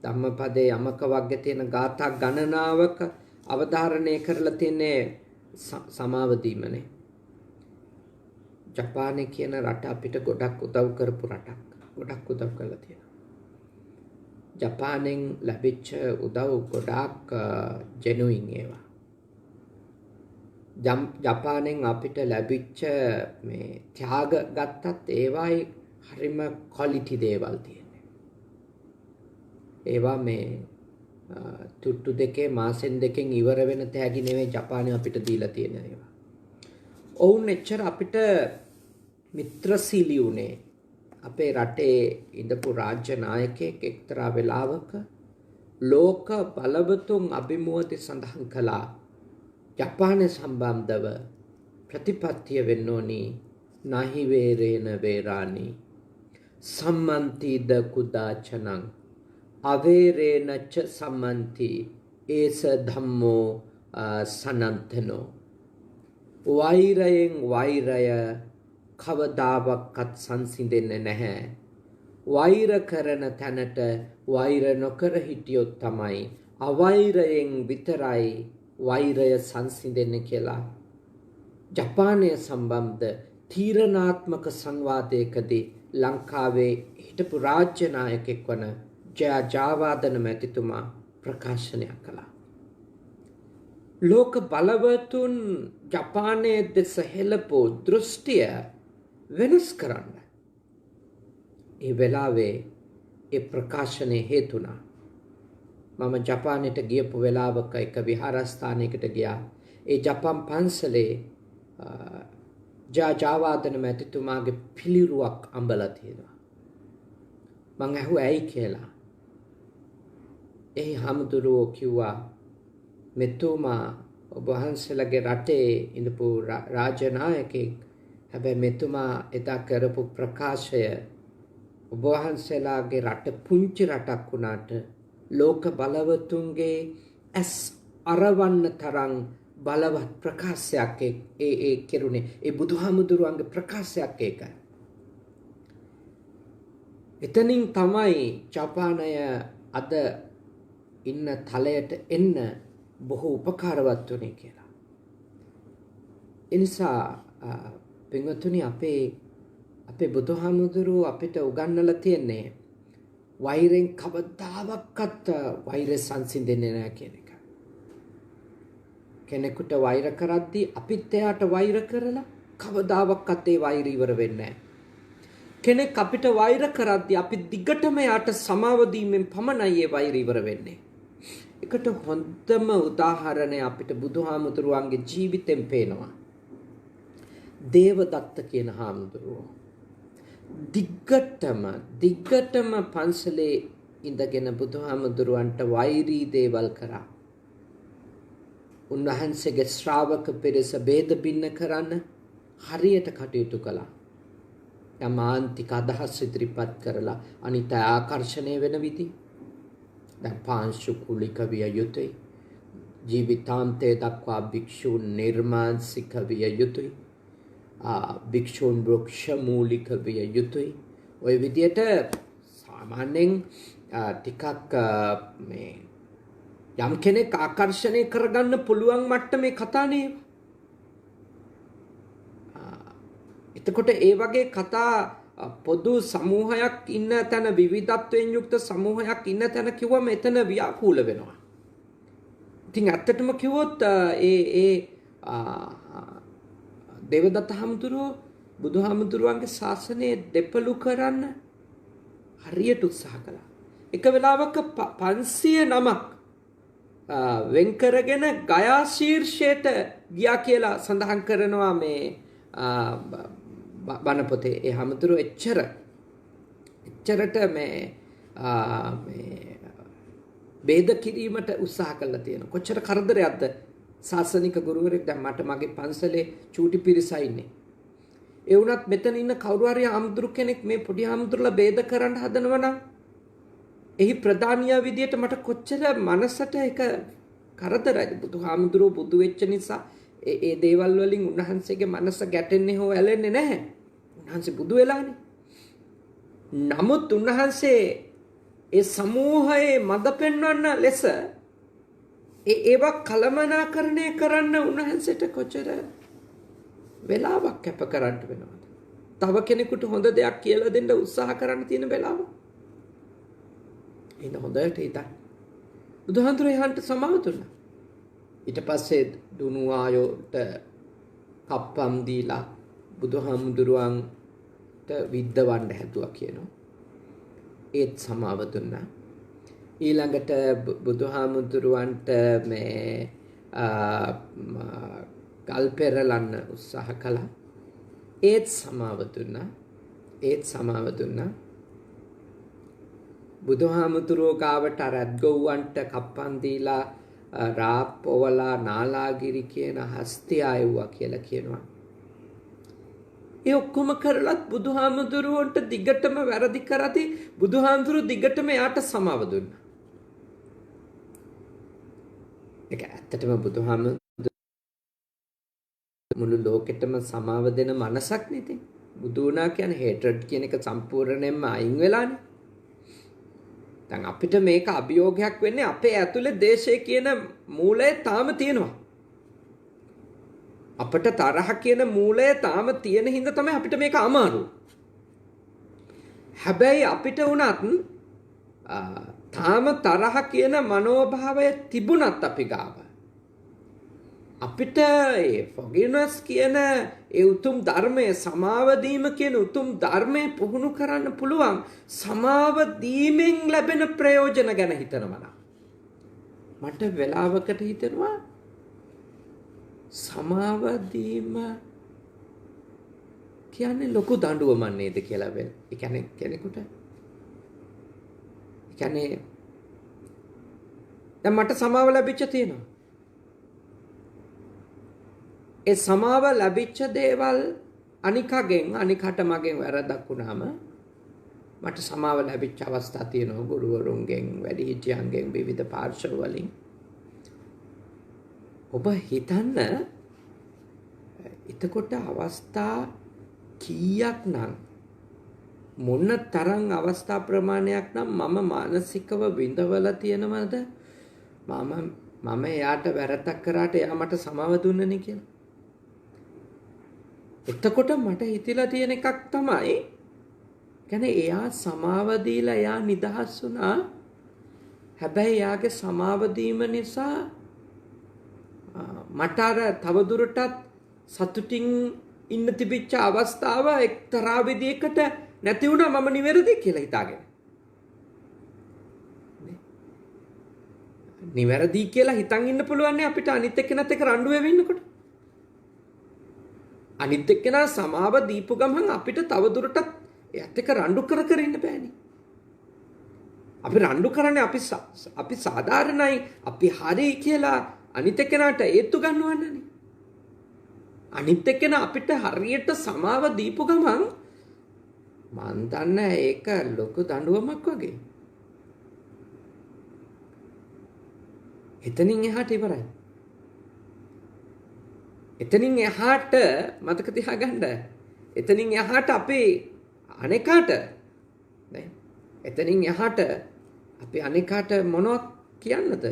ධම්මපදයේ යමක වර්ගයේ තියෙන ගාථා ජපානයේ කියන රට අපිට ගොඩක් උදව් කරපු රටක්. ගොඩක් උදව් කළා තියෙනවා. ජපානයෙන් ලැබිච්ච උදව් ගොඩාක් ජෙනුයින් ඒවා. ජපානයෙන් අපිට ලැබිච්ච මේ ත්‍යාග ගත්තත් ඒවායි හරිම ක්වොලිටි දේවල් තියෙන්නේ. ඒවා මේ තුට්ටු දෙකේ මාසෙන් දෙකෙන් ඉවර වෙන තෑගි නෙවෙයි ජපානය අපිට දීලා තියෙන ඒවා. ඔවුන් එච්චර අපිට මිත්‍රශීලී වුණේ අපේ රටේ ඉඳපු රාජ්‍ය නායකයෙක් එක්තරා වෙලාවක ලෝක බලවතුන් අභිමුවති සඳහන් කළා ජපානය සම්බන්ධව ප්‍රතිපත්තිය වෙන්න ඕනි නහි වේරේන වේරානි සම්මන්තිද කුදාචනං අවේරේනච සම්මන්ති ඒස ධම්මෝ සනන්තනෝ වෛරයෙන් වෛරය කවදාවක්වත් සංසිඳෙන්නේ නැහැ. වෛර කරන තැනට වෛර නොකර හිටියොත් තමයි අවෛරයෙන් විතරයි වෛරය සංසිඳෙන්නේ කියලා ජපානය සම්බන්ධ තීරණාත්මක සංවාදයකදී ලංකාවේ හිටපු රාජ්‍ය නායකයෙක් වන ජයජාවාදන මැතිතුමා ප්‍රකාශනය කළා. ලෝක බලවතුන් ජපානයේ දෙස හෙළපු දෘෂ්ටිය වෙනස් කරන්න. ඒ වෙලාවේ ඒ ප්‍රකාශනය හේතුණා. මම ජපානයට ගියපු වෙලාවක එක විහාරස්ථානයකට ගියා. ඒ ජපාන් පන්සලේ ජයජාවාදන මැතිතුමාගේ පිළිරුවක් අඹලා තියෙනවා. මං ඇහුවා ඇයි කියලා. ඒ හාමුදුරුවෝ කිව්වා මෙතුමා ඔබ වහන්සේලාගේ රටේ ඉඳපු රාජ්‍ය නායකයෙක්. හැබැයි මෙතුමා එදා කරපු ප්‍රකාශය ඔබ වහන්සේලාගේ රට පුංචි රටක් වුණාට ලෝක බලවතුන්ගේ ඇස් අරවන්න තරම් බලවත් ප්‍රකාශයක් ඒ කෙරුණේ. ඒ බුදුහාමුදුරුවන්ගේ ප්‍රකාශයක් ඒකයි. එතනින් තමයි ජපානය අද ඉන්න තලයට එන්න බොහෝ උපකාරවත් වුණේ කියලා. එනිසා පින්වතුනි අපේ බුදුහාමුදුරුවෝ අපිට උගන්වලා තියෙන්නේ වෛරෙන් කවදාවත් වෛරය සංසිඳෙන්නේ නැහැ කියන එක. කෙනෙකුට වෛර කරද්දී අපිත් එයාට වෛර කරලා කවදාවත් ඒ වෛරය ඉවර වෙන්නේ නැහැ. කෙනෙක් අපිට වෛර කරද්දී අපි දිගටම යාට සමාව දීමෙන් පමණයි ඒ වෛරය ඉවර වෙන්නේ. එකට හොඳම උදාහරණය අපිට බුදුහාමුදුරුවන්ගේ ජීවිතෙන් පේනවා. දේවදත්ත කියන හාමුදුරුවෝ දිග්ගටම පන්සලේ ඉඳගෙන බුදුහාමුදුරුවන්ට වෛරී දේවල් කරා. උන්වහන්සේගේ ශ්‍රාවක පිරිස ભેද බින්න කරන්න හරියට කටයුතු කළා. යමාන්තික අදහස් ඉදිරිපත් කරලා අනිත් ආකර්ෂණය වෙන විදි. දැන් පාංශු කුලික විය යුතුයි. ජීවිතාන්තයේ දක්වා භික්ෂූන් නිර්මාංශික විය යුතුයි. භික්ෂූන් වෘක්ෂ මූලික විය යුතුයි. ඔය විදියට සාමාන්‍යයෙන් ටිකක් මේ යම් කෙනෙක් ආකර්ෂණය කරගන්න පුළුවන් මට්ටමේ කතානේ. එතකොට ඒ වගේ කතා පොදු සමූහයක් ඉන්න තැන විවිධත්වයෙන් යුක්ත සමූහයක් ඉන්න තැන කිව්වම එතන ව්‍යාකූල වෙනවා. ඉතින් ඇත්තටම කිව්වොත් දේවදත්ත හාමුදුරුවෝ බුදුහාමුදුරුවන්ගේ ශාසනය දෙපළු කරන්න හරියට උත්සාහ කළා. එක වෙලාවක 500 නමක් වෙන් කරගෙන ගයා ශීර්ෂයට ගියා කියලා සඳහන් කරනවා මේ බණ පොතේ. ඒ හාමුදුරුවෝ එච්චරට මේ ભેද කිරීමට උත්සාහ කළා තියෙනවා. කොච්චර කරදරයක්ද ශාසනික ගුරුවරයෙක්. දැන් මට මගේ පන්සලේ චූටි පිරිසයි ඉන්නේ. ඒ වුණත් මෙතන ඉන්න කවුරු හරි හාමුදුරු කෙනෙක් මේ පොඩි හාමුදුරුලා ભેද කරන්න හදනවා නම් එහි ප්‍රධානියා විදියට මට කොච්චර මනසට එක කරදරයිද. බුදුහාමුදුරුවෝ බුදු වෙච්ච නිසා ඒ දේවල් වලින් උන්වහන්සේගේ මනස ගැටෙන්නේ හෝ ඇලෙන්නේ නැහැ. උන්වහන්සේ බුදු වෙලානේ. නමුත් උන්වහන්සේ ඒ සමූහයේ මඟ පෙන්වන්න ලෙස ඒවා කළමනාකරණය කරන්න උන්වහන්සේට කොච්චර වෙලාවක් කැප කරන්න වෙනවද? තව කෙනෙකුට හොඳ දෙයක් කියලා දෙන්න උත්සාහ කරන්න තියෙන වෙලාව. ඉන්න හොඳට හිතන්න. බුදුහාමුදුරුවෝ යහන්ට සමාව දුන්නා. ඊට පස්සේ දුනුආයෝට කප්පම් දීලා බුදුහාමුදුරුවන්ට විද්දවන්න හැදුවා කියනවා. ඒත් සමාව දුන්නා. ඊළඟට බුදුහාමුදුරුවන්ට මේ ගල් පෙරලන්න උත්සාහ කළා. ඒත් සමාව දුන්නා. බුදුහාමුදුරුවෝ ගාවට රැද්ගොව්වන්ට කප්පන් දීලා රාප්පොවලා නාලාගිරි කියන හස්තිය ආයුවා කියලා කියනවා. ඒ ඔක්කොම කරලත් බුදුහාමුදුරුවන්ට දිගටම වැරදි කරදී බුදුහාමුදුරුවෝ දිගටම යාට සමාව දුන්නා. ඒක ඇත්තටම බුදුහාමුදුරුවෝ මුළු ලෝකෙටම සමාව දෙන මනසක් නෙතේ. බුදු වුණා කියන්නේ හේට්‍රඩ් කියන එක සම්පූර්ණයෙන්ම අයින් වෙලානේ. දැන් අපිට මේක අභියෝගයක් වෙන්නේ අපේ ඇතුලේ දේශය කියන මූලය තාම තියෙනවා. අපිට තරහ කියන මූලය තාම තියෙන හින්දා තමයි අපිට මේක අමාරු. හැබැයි අපිට උනත් තාම තරහ කියන මනෝභාවය තිබුණත් අපි ගාව අපිට ඒ forgiveness කියන ඒ උතුම් ධර්මයේ සමාව දීම කියන උතුම් ධර්මයේ පුහුණු කරන්න පුළුවන්. සමාව දීමෙන් ලැබෙන ප්‍රයෝජන ගැන හිතනවා. මට වෙලාවකට හිතෙනවා සමාව දීම කියන්නේ ලොකු දඬුවමක් නේද කියලා වෙන. ඒ කියන්නේ කෙනෙකුට ඒ කියන්නේ දැන් මට සමාව ලැබිච්ච තියෙනවා. ඒ සමාව ලැබිච්ච දේවල් අනිකට මගෙන් වැරද්දක් වුණාම මට සමාව ලැබිච්ච අවස්ථා තියෙනවා ගුරුවරුන්ගෙන් වැඩිහිටියන්ගෙන් විවිධ පාර්ශව වලින්. ඔබ හිතන්න එතකොට අවස්ථා කීයක් නම් මොන තරම් අවස්ථා ප්‍රමාණයක් නම් මම මානසිකව විඳවලා තියෙනවද මම එයාට වැරද්දක් කරාට එයා මට සමාව දුන්නනේ කියලා. එතකොට මට හිතිලා තියෙන එකක් තමයි කියන්නේ එයා සමාව දීලා එයා නිදහස් වුණා. හැබැයි එයාගේ සමාව දීම නිසා මට අර තවදුරටත් සතුටින් ඉන්න තිබිච්ච අවස්ථාව එක්තරා විදියකට නැති වුණා මම නිවැරදි කියලා හිතාගෙන. නිවැරදි කියලා හිතන් ඉන්න පුළුවන් නේ අපිට අනිත් එක්කෙනත් එක්ක රණ්ඩු වෙවින්නකොට. අනිත් එක්කෙනා සමාව දීපු ගමන් අපිට තවදුරටත් එයත් එක්ක රණ්ඩු කර ඉන්න බෑනේ. අපි රණ්ඩු කරන්නේ අපි සාධාරණයි අපි හරි කියලා අනිත් එක්කෙනාට ඒත්තු ගන්නවන්නනේ. අනිත් එක්කෙනා අපිට හරියට සමාව දීපු ගමන් මන් දන්නේ ඒක ලොකු දඬුවමක් වගේ. එතනින් එහාට ඉවරයි. එතනින් එහාට මතක තියාගන්න. එතනින් එහාට අපි අනේකාට නේ. එතනින් එහාට අපි අනේකාට මොනවක් කියන්නද?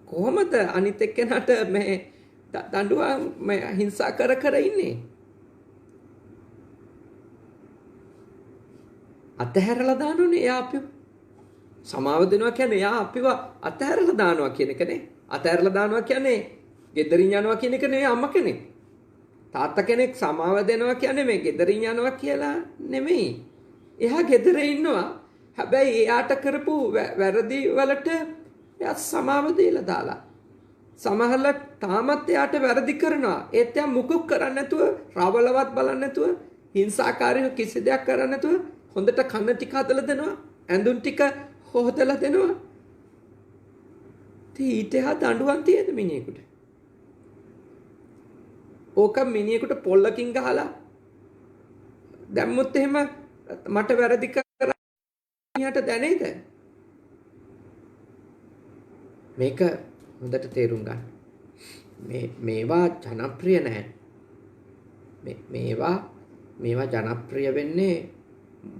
කොහොමද අනිත් එක්කෙනාට මේ දඬුවම් මේ හිංසා කර ඉන්නේ? අතහැරලා දානෝනේ එයා අපිව. සමාව දෙනවා කියන්නේ එයා අපිව අතහැරලා දානවා කියන එකනේ. අතහැරලා දානවා කියන්නේ ගෙදරින් යනවා කියන එක නෙවෙයි අම්මා කෙනෙක්. තාත්තා කෙනෙක් සමාව දෙනවා කියන්නේ මේ ගෙදරින් යනවා කියලා නෙමෙයි. එයා ගෙදර ඉන්නවා. හැබැයි එයාට කරපු වැරදි වලට එයා සමාව දීලා දාලා. සමහරවල් තාමත් එයාට වැරදි කරනවා. ඒත් එයා මුකුත් කරන්නේ නැතුව, රවලවත් බලන්නේ නැතුව, හිංසාකාරීව කිසි දෙයක් කරන්නේ නැතුව හොඳට කන්න ටික හදලා දෙනවා. ඇඳුම් ටික හොදලා දෙනවා. ඊට එහා දඬුවම් තියෙද මිනිහෙකුට? ඕක මිනිහෙකුට පොල්ලකින් ගහලා දැම්මොත් එහෙම මට වැරදි කරා මිනිහට දැනේද? මේක හොඳට තේරුම් ගන්න. මේවා ජනප්‍රිය නැහැ. මේවා ජනප්‍රිය වෙන්නේ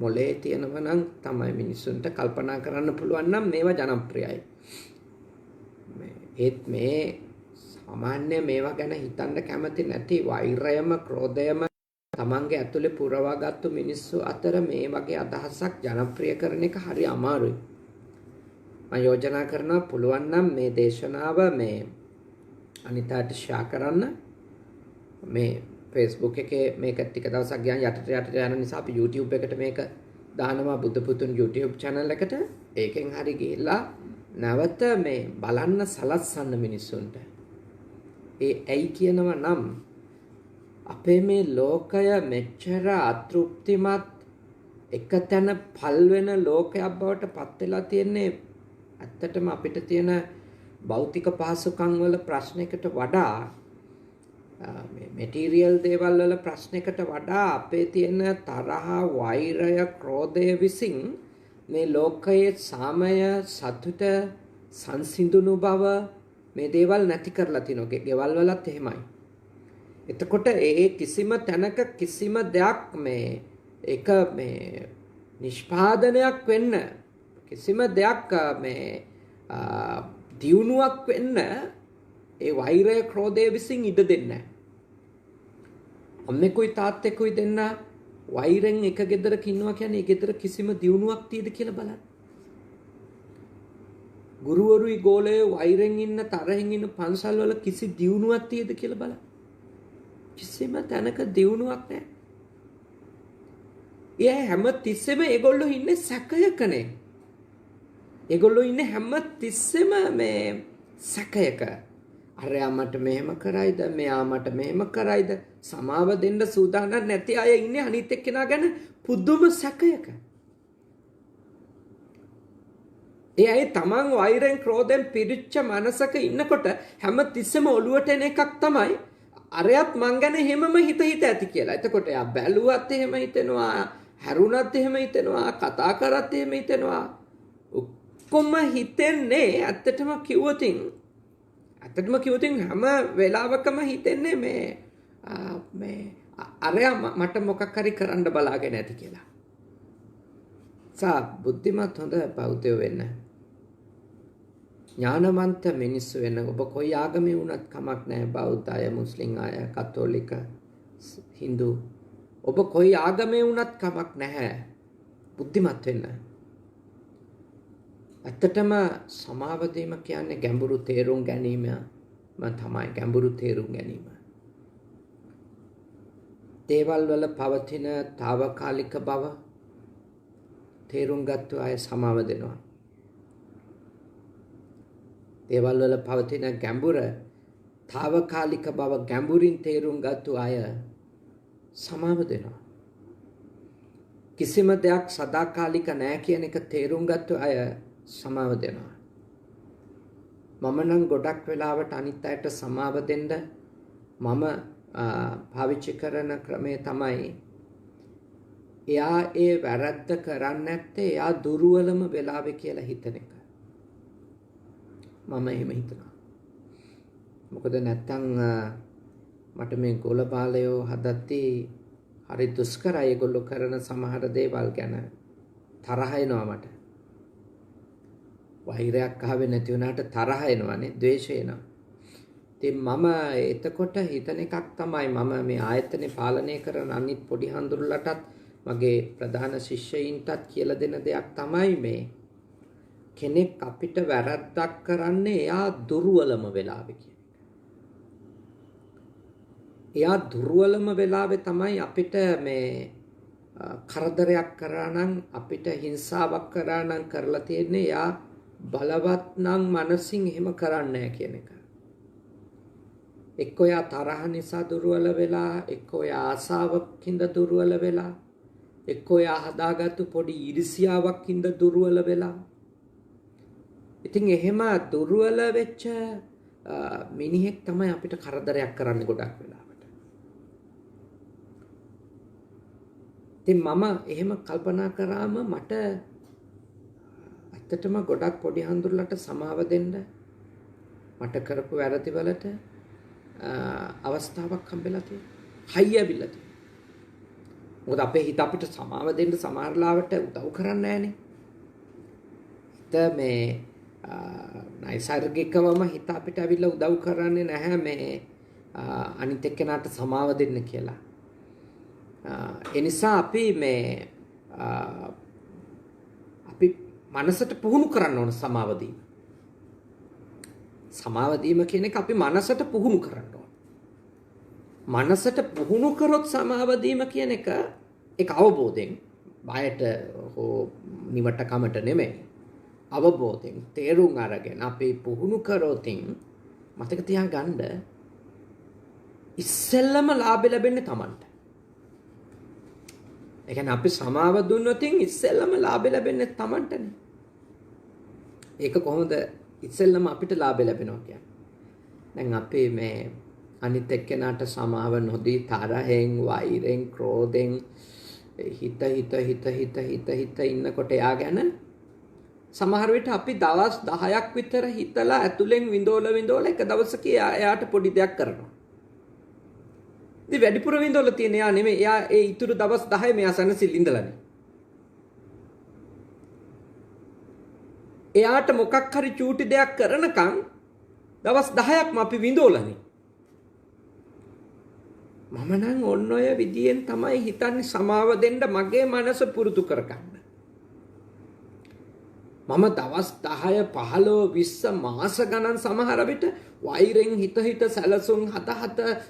මොලේ තියෙනවා නම් තමයි මිනිස්සුන්ට කල්පනා කරන්න පුළුවන් නම් මේවා ජනප්‍රියයි. ඒත් මේ සාමාන්‍ය මේවා ගැන හිතන්න කැමති නැති වෛරයම ක්‍රෝධයම තමන්ගේ ඇතුලේ පුරවාගත්තු මිනිස්සු අතර මේ වගේ අදහසක් ජනප්‍රිය කරන එක හරි අමාරුයි. මම යෝජනා කරනවා පුළුවන් නම් මේ දේශනාව මේ අනිතාට ෂෙයා කරන්න. මේ Facebook එකේ මේක ටික දවසක් ගියාන් යටට යන නිසා අපි YouTube එකට මේක දානවා බුද්ධ පුතුන් YouTube channel එකට. ඒකෙන් හරි ගිහිල්ලා නැවත මේ බලන්න සලස්සන්න මිනිස්සුන්ට. ඒ ඇයි කියනවා නම් අපේ මේ ලෝකය මෙච්චර අතෘප්තිමත් එක තැන පල් වෙන ලෝකයක් බවට පත් වෙලා තියෙන්නේ ඇත්තටම අපිට තියෙන භෞතික පහසුකම් වල ප්‍රශ්නයකට වඩා මේ මැටීරියල් දේවල් වල ප්‍රශ්නයකට වඩා අපේ තියෙන තරහ වෛරය ක්‍රෝධය විසින් මේ ලෝකයේ සාමය සතුට සංසිඳුණු බව මේ දේවල් නැති කරලා තිනෝගේ ගෙවල් වලත් එහෙමයි. එතකොට ඒ කිසිම තැනක කිසිම දෙයක් මේ එක මේ නිෂ්පාදනයක් වෙන්න කිසිම දෙයක් මේ දියුණුවක් වෙන්න ඒ වෛරය ක්‍රෝධය විසින් ඉඩ දෙන්නේ නැහැ. අම්මෙකුයි තාත්තෙකුයි දෙන්න වෛරෙන් එක ගෙදරක ඉන්නවා කියන්නේ ඒ ගෙදර කිසිම දියුණුවක් තියද කියලා බලන්න. ගුරුවරුයි ගෝලයේ වෛරෙන් ඉන්න තරහෙන් ඉන්න පන්සල් වල කිසි දියුණුවක් තියද කියලා බලන්න. කිසිම තැනක දියුණුවක් නැහැ. ඒ හැම තිස්සෙම ඒගොල්ලෝ ඉන්නේ සැකයකනේ. ඒගොල්ලෝ ඉන්නේ හැම තිස්සෙම මේ සැකයක. අරයා මට මෙහෙම කරයිද මෙයා මට මෙහෙම කරයිද සමාව දෙන්න සූදානම් නැති අය ඉන්නේ අනිත් එක්කෙනා ගැන පුදුම සැකයක. ඒ අය තමන් වෛරෙන් ක්‍රෝධෙන් පිරිච්ච මනසක ඉන්නකොට හැම තිස්සෙම ඔළුවට එන එකක් තමයි අරයත් මං ගැන එහෙමම හිත ඇති කියලා. එතකොට එයා බැලුවත් එහෙම හිතෙනවා, හැරුණත් එහෙම හිතෙනවා, කතා කරත් එහෙම හිතෙනවා. ඔක්කොම හිතෙන්නේ ඇත්තටම කිව්වොතින් හැම වෙලාවකම හිතෙන්නේ මේ අරයා මට මොකක් හරි කරන්න බලාගෙන ඇති කියලා. බුද්ධිමත් හොඳ බෞද්ධයෝ වෙන්න. ඥානවන්ත මිනිස්සු වෙන්න. ඔබ කොයි ආගමේ වුණත් කමක් නැහැ. බෞද්ධ අය, මුස්ලිම් අය, කතෝලික, හින්දු. ඔබ කොයි ආගමේ වුණත් කමක් නැහැ. බුද්ධිමත් වෙන්න. ඇත්තටම සමාව දීම කියන්නේ ගැඹුරු තේරුම් ගැනීම තමයි. ගැඹුරු තේරුම් ගැනීම. දේවල් වල පවතින తాවකාලික බව තේරුම් ගත්ත අය සමාව දෙනවා. දේවල් වල පවතින ගැඹුර తాවකාලික බව ගැඹුරින් තේරුම් ගත්ත අය සමාව දෙනවා. කිසිම දෙයක් සදාකාලික නැහැ කියන එක තේරුම් ගත්ත අය සමාව දෙනවා. මම නම් ගොඩක් වෙලාවට අනිත් අයට සමාව දෙන්න මම පාවිච්චි කරන ක්‍රමය තමයි එයා ඒ වැරද්ද කරන්නේ නැත්තේ එයා දුර්වලම වෙලාවේ කියලා හිතන එක. මම එහෙම හිතනවා. මොකද නැත්තම් මට මේ ගොල බාලයෝ හදද්දී හරි දුෂ්කරයි. ඒගොල්ලෝ කරන සමහර දේවල් ගැන තරහ එනවා මට. වෛරයක් ආවේ නැති වුණාට තරහ එනවනේ, ද්වේෂය එනවා. ඉතින් මම එතකොට හිතන එකක් තමයි මම මේ ආයතනේ පාලනය කරන අනිත් පොඩි හඳුරුලටත් මගේ ප්‍රධාන ශිෂ්‍යයින්ටත් කියලා දෙන දෙයක් තමයි මේ කෙනෙක් අපිට වැරද්දක් කරන්නේ එයා දුර්වලම වෙලාවේ කියන එක. එයා දුර්වලම වෙලාවේ තමයි අපිට මේ කරදරයක් කරා නම් අපිට හිංසාවක් කරා නම් කරලා තියෙන්නේ එයා බලවත් නම් මනසින් එහෙම කරන්නේ නැහැ කියන එක. එක්ක එයා තරහ නිසා දුර්වල වෙලා, එක්ක එයා ආසාවකින්ද දුර්වල වෙලා, එක්ක එයා හදාගත්තු පොඩි ඊර්ෂියාවකින්ද දුර්වල වෙලා. ඉතින් එහෙම දුර්වල වෙච්ච මිනිහෙක් තමයි අපිට කරදරයක් කරන්නේ ගොඩක් වෙලාවට. ඉතින් මම එහෙම කල්පනා කරාම මට ඇත්තටම ගොඩක් පොඩි හඳුරලට සමාව දෙන්න මට කරපු වැරදි වලට අවස්ථාවක් හම්බෙලා තියෙනවා. හයිය ඇවිල්ලා තියෙනවා. මොකද අපේ හිත අපිට සමාව දෙන්න සමහරලාවට උදව් කරන්නේ නැහනේ. හිත මේ නයිසර්ගිකවම හිත අපිට ඇවිල්ලා උදව් කරන්නේ නැහැ මේ අනිත් එක්කෙනාට සමාව දෙන්න කියලා. ඒ නිසා අපි මේ අපි මනසට පුහුණු කරන්න ඕන සමාව දීම. සමාව දීම කියන එක අපි මනසට පුහුණු කරන්න ඕන. මනසට පුහුණු කරොත් සමාව දීම කියන එක ඒක අවබෝධයෙන් බයට හෝ නිවට කමට නෙමෙයි. අවබෝධයෙන් තේරුම් අරගෙන අපි පුහුණු කරොතින් මතක තියාගන්න ඉස්සෙල්ලම ලාභය ලැබෙන්නේ Tamanට. ඒ කියන්නේ අපි සමාව දුන්නොතින් ඉස්සෙල්ලම ලාභය ලැබෙන්නේ Tamanටනේ. ඒක කොහොමද ඉස්සෙල්ලම අපිට ලාභය ලැබෙනවා කියන්නේ? දැන් අපි මේ අනිත් එක්කෙනාට සමාව නොදී තරහෙන්, වෛරෙන්, ක්‍රෝධෙන් හිත ඉන්නකොට එයා ගැන සමහර විට අපි දවස් 10ක් විතර හිතලා ඇතුලෙන් විඳෝල එක දවසක එයාට පොඩි දෙයක් කරනවා. ඉතින් වැඩිපුර විඳෝල තියෙන එයා නෙමෙයි. එයා ඒ ඉතුරු දවස් 10 මෙයා සනසිල් ඉඳලානේ. එයාට මොකක් හරි චූටි දෙයක් කරනකම් දවස් 10ක්ම අපි විඳෝලනේ. මම නම් ඔන්න ඔය විදියෙන් තමයි හිතන්නේ සමාව දෙන්න මගේ මනස පුරුදු කරගන්න. මම දවස් 10 15 20 මාස ගණන් සමහර විට වෛරෙන් හිත සැලසුම් හත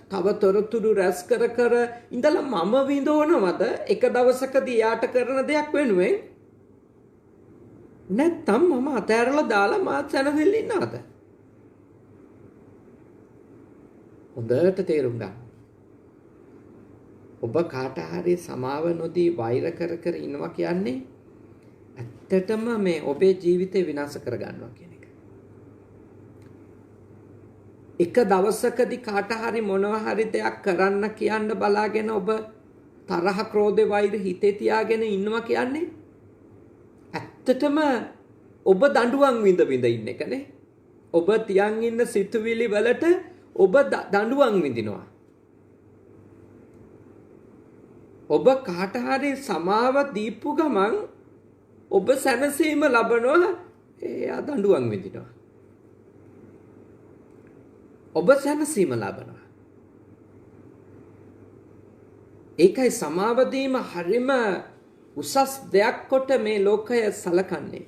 තව තොරතුරු රැස් කර ඉඳලා මම විඳවනවද එක දවසකදී යාට කරන දෙයක් වෙනුවෙන් නැත්තම් මම අතෑරලා දාලා මාත් සැනසෙල්ල ඉන්නවද? හොඳට තේරුම් ගන්න. ඔබ කාට හරි සමාව නොදී වෛර කර ඉන්නවා කියන්නේ ඇත්තටම මේ ඔබේ ජීවිතේ විනාශ කර ගන්නවා කියන එක. එක දවසකදී කාට හරි මොනවා හරි දෙයක් කරන්න කියන්න බලාගෙන ඔබ තරහ, ක්‍රෝධ, වෛර හිතේ තියාගෙන ඉන්නවා කියන්නේ ඇත්තටම ඔබ දඬුවම් විඳ ඉන්න එකනේ. ඔබ තියන් ඉන්න සිතුවිලි වලට ඔබ දඬුවම් විඳිනවා. ඔබ කාට හරි සමාව දීපු ගමන් ඔබ සැනසීම ලබනවා, එයා දඬුවම් විඳිනවා. ඔබ සැනසීම ලබනවා. ඒකයි සමාව දීම හරිම උසස් දෙයක් කොට මේ ලෝකය සලකන්නේ.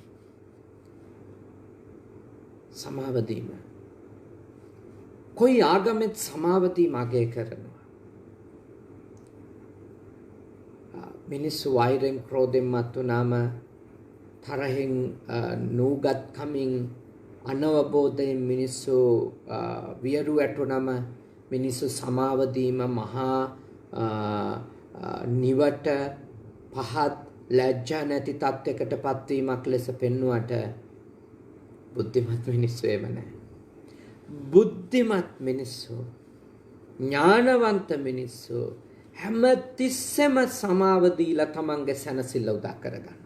සමාව දීම. කොයි ආගමෙත් සමාව දීම අගය කරනවා. මිනිස්සු වෛරෙන්, ක්‍රෝධෙන් මත් වුණාම, තරහෙන්, නූගත් කමින්, අනවබෝධයෙන් මිනිස්සු වියරු වැටුනම මිනිස්සු සමාව දීම මහා නිවට පහත් ලැජ්ජා නැති තත්යකට පත්වීමක් ලෙස පෙන්වුවට බුද්ධිමත් මිනිස්සු එහෙම නැහැ. බුද්ධිමත් මිනිස්සු, ඥානවන්ත මිනිස්සු හැම තිස්සෙම සමාව දීලා තමන්ගේ සැනසෙල්ල උදා කරගන්නවා.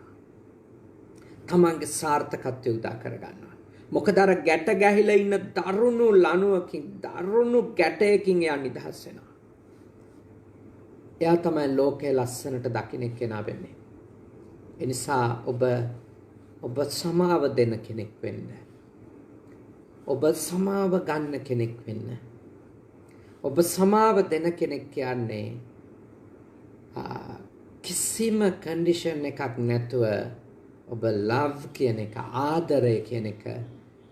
තමන්ගේ සාර්ථකත්වය උදා කරගන්නවා. මොකද අර ගැට ගැහිලා ඉන්න දරුණු ලණුවකින්, දරුණු ගැටයකින් එයා නිදහස් වෙනවා. එයා තමයි ලෝකයේ ලස්සනට දකින්න කෙනා වෙන්නේ. ඒ නිසා ඔබ සමාව දෙන කෙනෙක් වෙන්න. ඔබ සමාව ගන්න කෙනෙක් වෙන්න. ඔබ සමාව දෙන කෙනෙක් කියන්නේ කිසිම කන්ඩිෂන් එකක් නැතුව ඔබ ලව් කියන එක, ආදරය කියන එක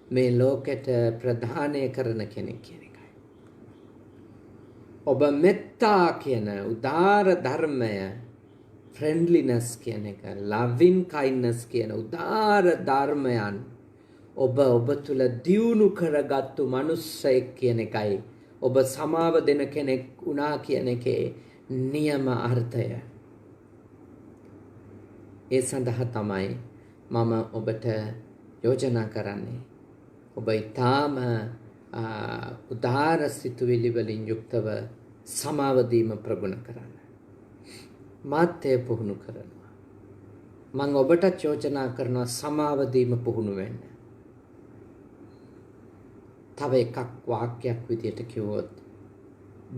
මේ ලෝකෙට ප්‍රදානය කරන කෙනෙක් කියන එකයි. ඔබ මෙත්තා කියන උදාර ධර්මය, ෆ්‍රෙන්ඩ්ලිනස් කියන එක, ලවින් කයින්ඩ්නස් කියන උදාර ධර්මයන් ඔබ තුල දියුණු කරගත්තු මනුස්සයෙක් කියන එකයි ඔබ සමාව දෙන කෙනෙක් වුණා කියන එකේ නියම අර්ථය. ඒ සඳහා තමයි මම ඔබට යෝජනා කරන්නේ. ඔබ ඊටාම උදාර සිතුවිලි වලින් යුක්තව සමාව දීම ප්‍රගුණ කරන්න. මාත්‍ය පුහුණු කරනවා. මම ඔබට යෝජනා කරනවා සමාව දීම පුහුණු වෙන්න. තව එකක් වාක්‍යයක් විදියට කිව්වොත්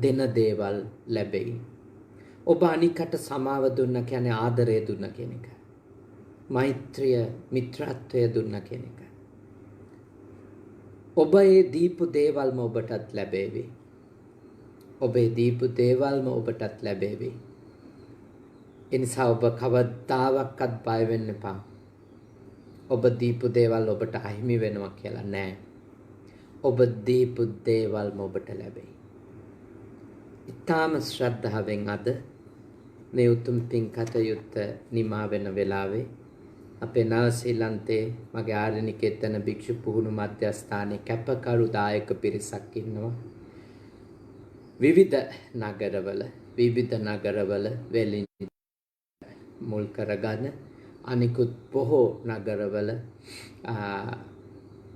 දෙන දේවල් ලැබෙයි. ඔබ අනිකට සමාව දුන්න කියන්නේ ආදරය දුන්න කියන එක. මෛත්‍රිය, මිත්‍රත්වය දුන්න කියන එක. ඔබ ඒ දීපු දේවල්ම ඔබටත් ලැබේවි. ඔබේ දීපු දේවල්ම ඔබටත් ලැබේවි. ඒ නිසා ඔබ කවදාවත් බය වෙන්න එපා. ඔබ දීපු දේවල් ඔබට අහිමි වෙනවා කියලා නෑ. ඔබ දීපු දේවල්ම ඔබට ලැබෙයි. ඊටාම ශ්‍රද්ධාවෙන් අද මේ උතුම් පින් කටයුත්ත නිමා වෙන වෙලාවේ අපේ නව ශ්‍රීලන්තේ මගේ ආරණිකේතන භික්ෂු පුහුණු මධ්‍යස්ථානයේ කැපකරු දායක පිරිසක් ඉන්නවා. විවිධ නගරවල වෙලින් මුල් කරගෙන අනිකුත් බොහෝ නගරවල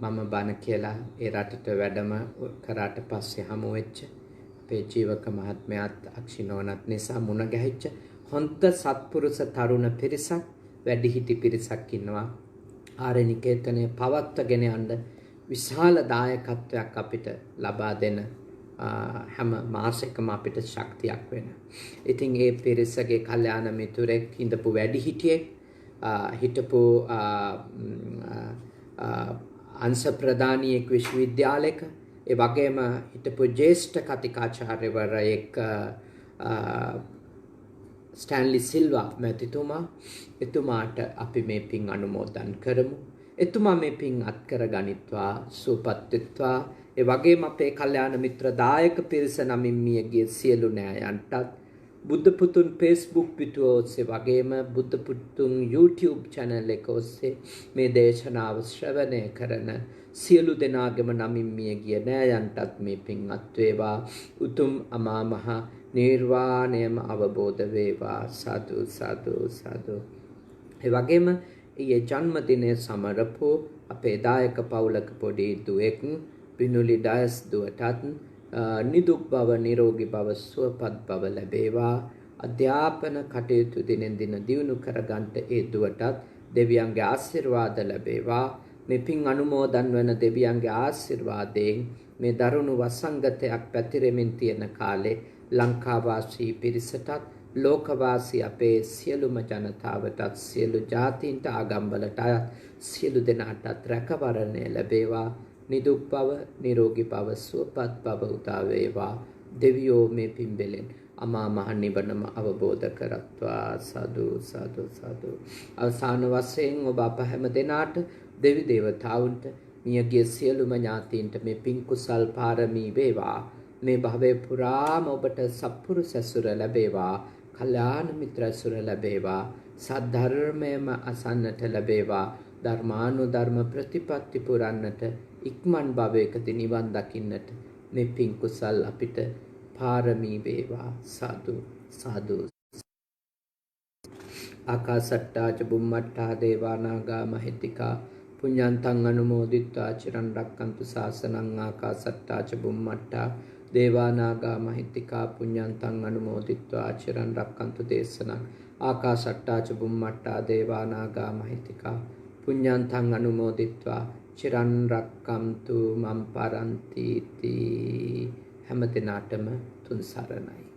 මම බණ කියලා ඒ රටට වැඩම කරාට පස්සේ හමු වෙච්ච අපේ ජීවක මහත්මයාත් අක්ෂිනෝනත් නිසා මුණ ගැහිච්ච හොඳ සත්පුරුෂ තරුණ පිරිසක් වැඩිහිටි පිරිසක් ඉන්නවා. ආරණිකේතනයේ පවත්වාගෙන යන්න විශාල දායකත්වයක් අපිට ලබා දෙන හැම මාසෙකම අපිට ශක්තියක් වෙන. ඉතින් ඒ පිරිසගේ කල්යාණ මිතුරෙක් හිටපු වැඩිහිටියෙක් හිටපු අංශ ප්‍රධානියෙක් විශ්වවිද්‍යාලයක ඒ වගේම හිටපු ජ්‍යෙෂ්ඨ කතිකාචාර්යවරයෙක් ස්ටැන්ලි සිල්වා මැතිතුමා එතුමාට අපි මේ පින් අනුමෝදන් කරමු. එතුමා මේ පින් අත්කර ගනිත්වා සුවපත් වෙත්වා. ඒ වගේම අපේ කල්යාණ මිත්‍ර දායක පිරිස නමින් මියගිය සියලු නෑයන්ටත් බුද්ධ පුතුන් Facebook පිටුව ඔස්සේ වගේම බුද්ධ පුතුන් YouTube channel එක ඔස්සේ මේ දේශනාව ශ්‍රවණය කරන සියලු දෙනාගේම නමින් මියගිය නෑයන්ටත් මේ පින් අත් වේවා. උතුම් අමා මහ නිර්වාණයම අවබෝධ වේවා. සාදු සාදු සාදු. ඒ වගේම ඊයේ ජන්මදිනය සමරපු අපේ දායක පවුලක පොඩි දුවෙක් පිනුලි ඩයස් දුවටත් නිදුක් බව නිරෝගී බව සුවපත් බව ලැබේවා. අධ්‍යාපන කටයුතු දිනෙන් දින දියුණු කරගන්නට ඒ දුවටත් දෙවියන්ගේ ආශිර්වාද ලැබේවා. මේ පින් අනුමෝදන් වන දෙවියන්ගේ ආශිර්වාදයෙන් මේ දරුණු වසංගතයක් පැතිරෙමින් තියෙන කාලේ ලංකාවාසී පිරිසටත් ලෝකවාසී අපේ සියලුම ජනතාවටත් සියලු ජාතීන්ට ආගම්වලට අයත් සියලු දෙනාටත් රැකවරණය ලැබේවා. නිදුක් බව නිරෝගී බව සුවපත් බව උදා වේවා. දෙවියෝ මේ පින්බෙලෙන් අමා මහ නිවනම අවබෝධ කරත්වා. සාදු සාදු සාදු. අවසාන වශයෙන් ඔබ අප හැම දෙනාට දෙවි දේවතාවුන්ට මියගිය සියලුම ඥාතීන්ට මේ පින් කුසල් පාරමී වේවා. මේ භවයේ පුරාම ඔබට සත්පුරුෂ ඇසුර ලැබේවා. කල්යාණ මිත්‍ර ඇසුර ලැබේවා. සද්ධර්මයම අසන්නට ලැබේවා. ධර්මානුධර්ම ප්‍රතිපත්ති පුරන්නට ඉක්මන් භවයකදී නිවන් දකින්නට මේ පින් කුසල් අපිට පාරමී වේවා. සාදු සාදු. ආකාසට්ටා ච බුම්මට්ටා දේවා නාග මහිත්‍තිකා පුඤ්ඤන්තං අනුමෝදිත්වා චිරන් රැක්කන්තු ශාසනං. ආකාසට්ටා ච බුම්මට්ටා දේවා නාග මහිත්‍තිකා පුඤ්ඤන්තං අනුමෝදිත්වා චිරන් රැක්කන්තු දේශනං. ආකාසට්ටා ච බුම්මට්ටා දේවා නාග මහිත්‍තිකා පුඤ්ඤන්තං අනුමෝදිත්වා චිරන් රැක්කන්තු මම් පරන්ති. හැම දිනාටම තුන් සරණයි.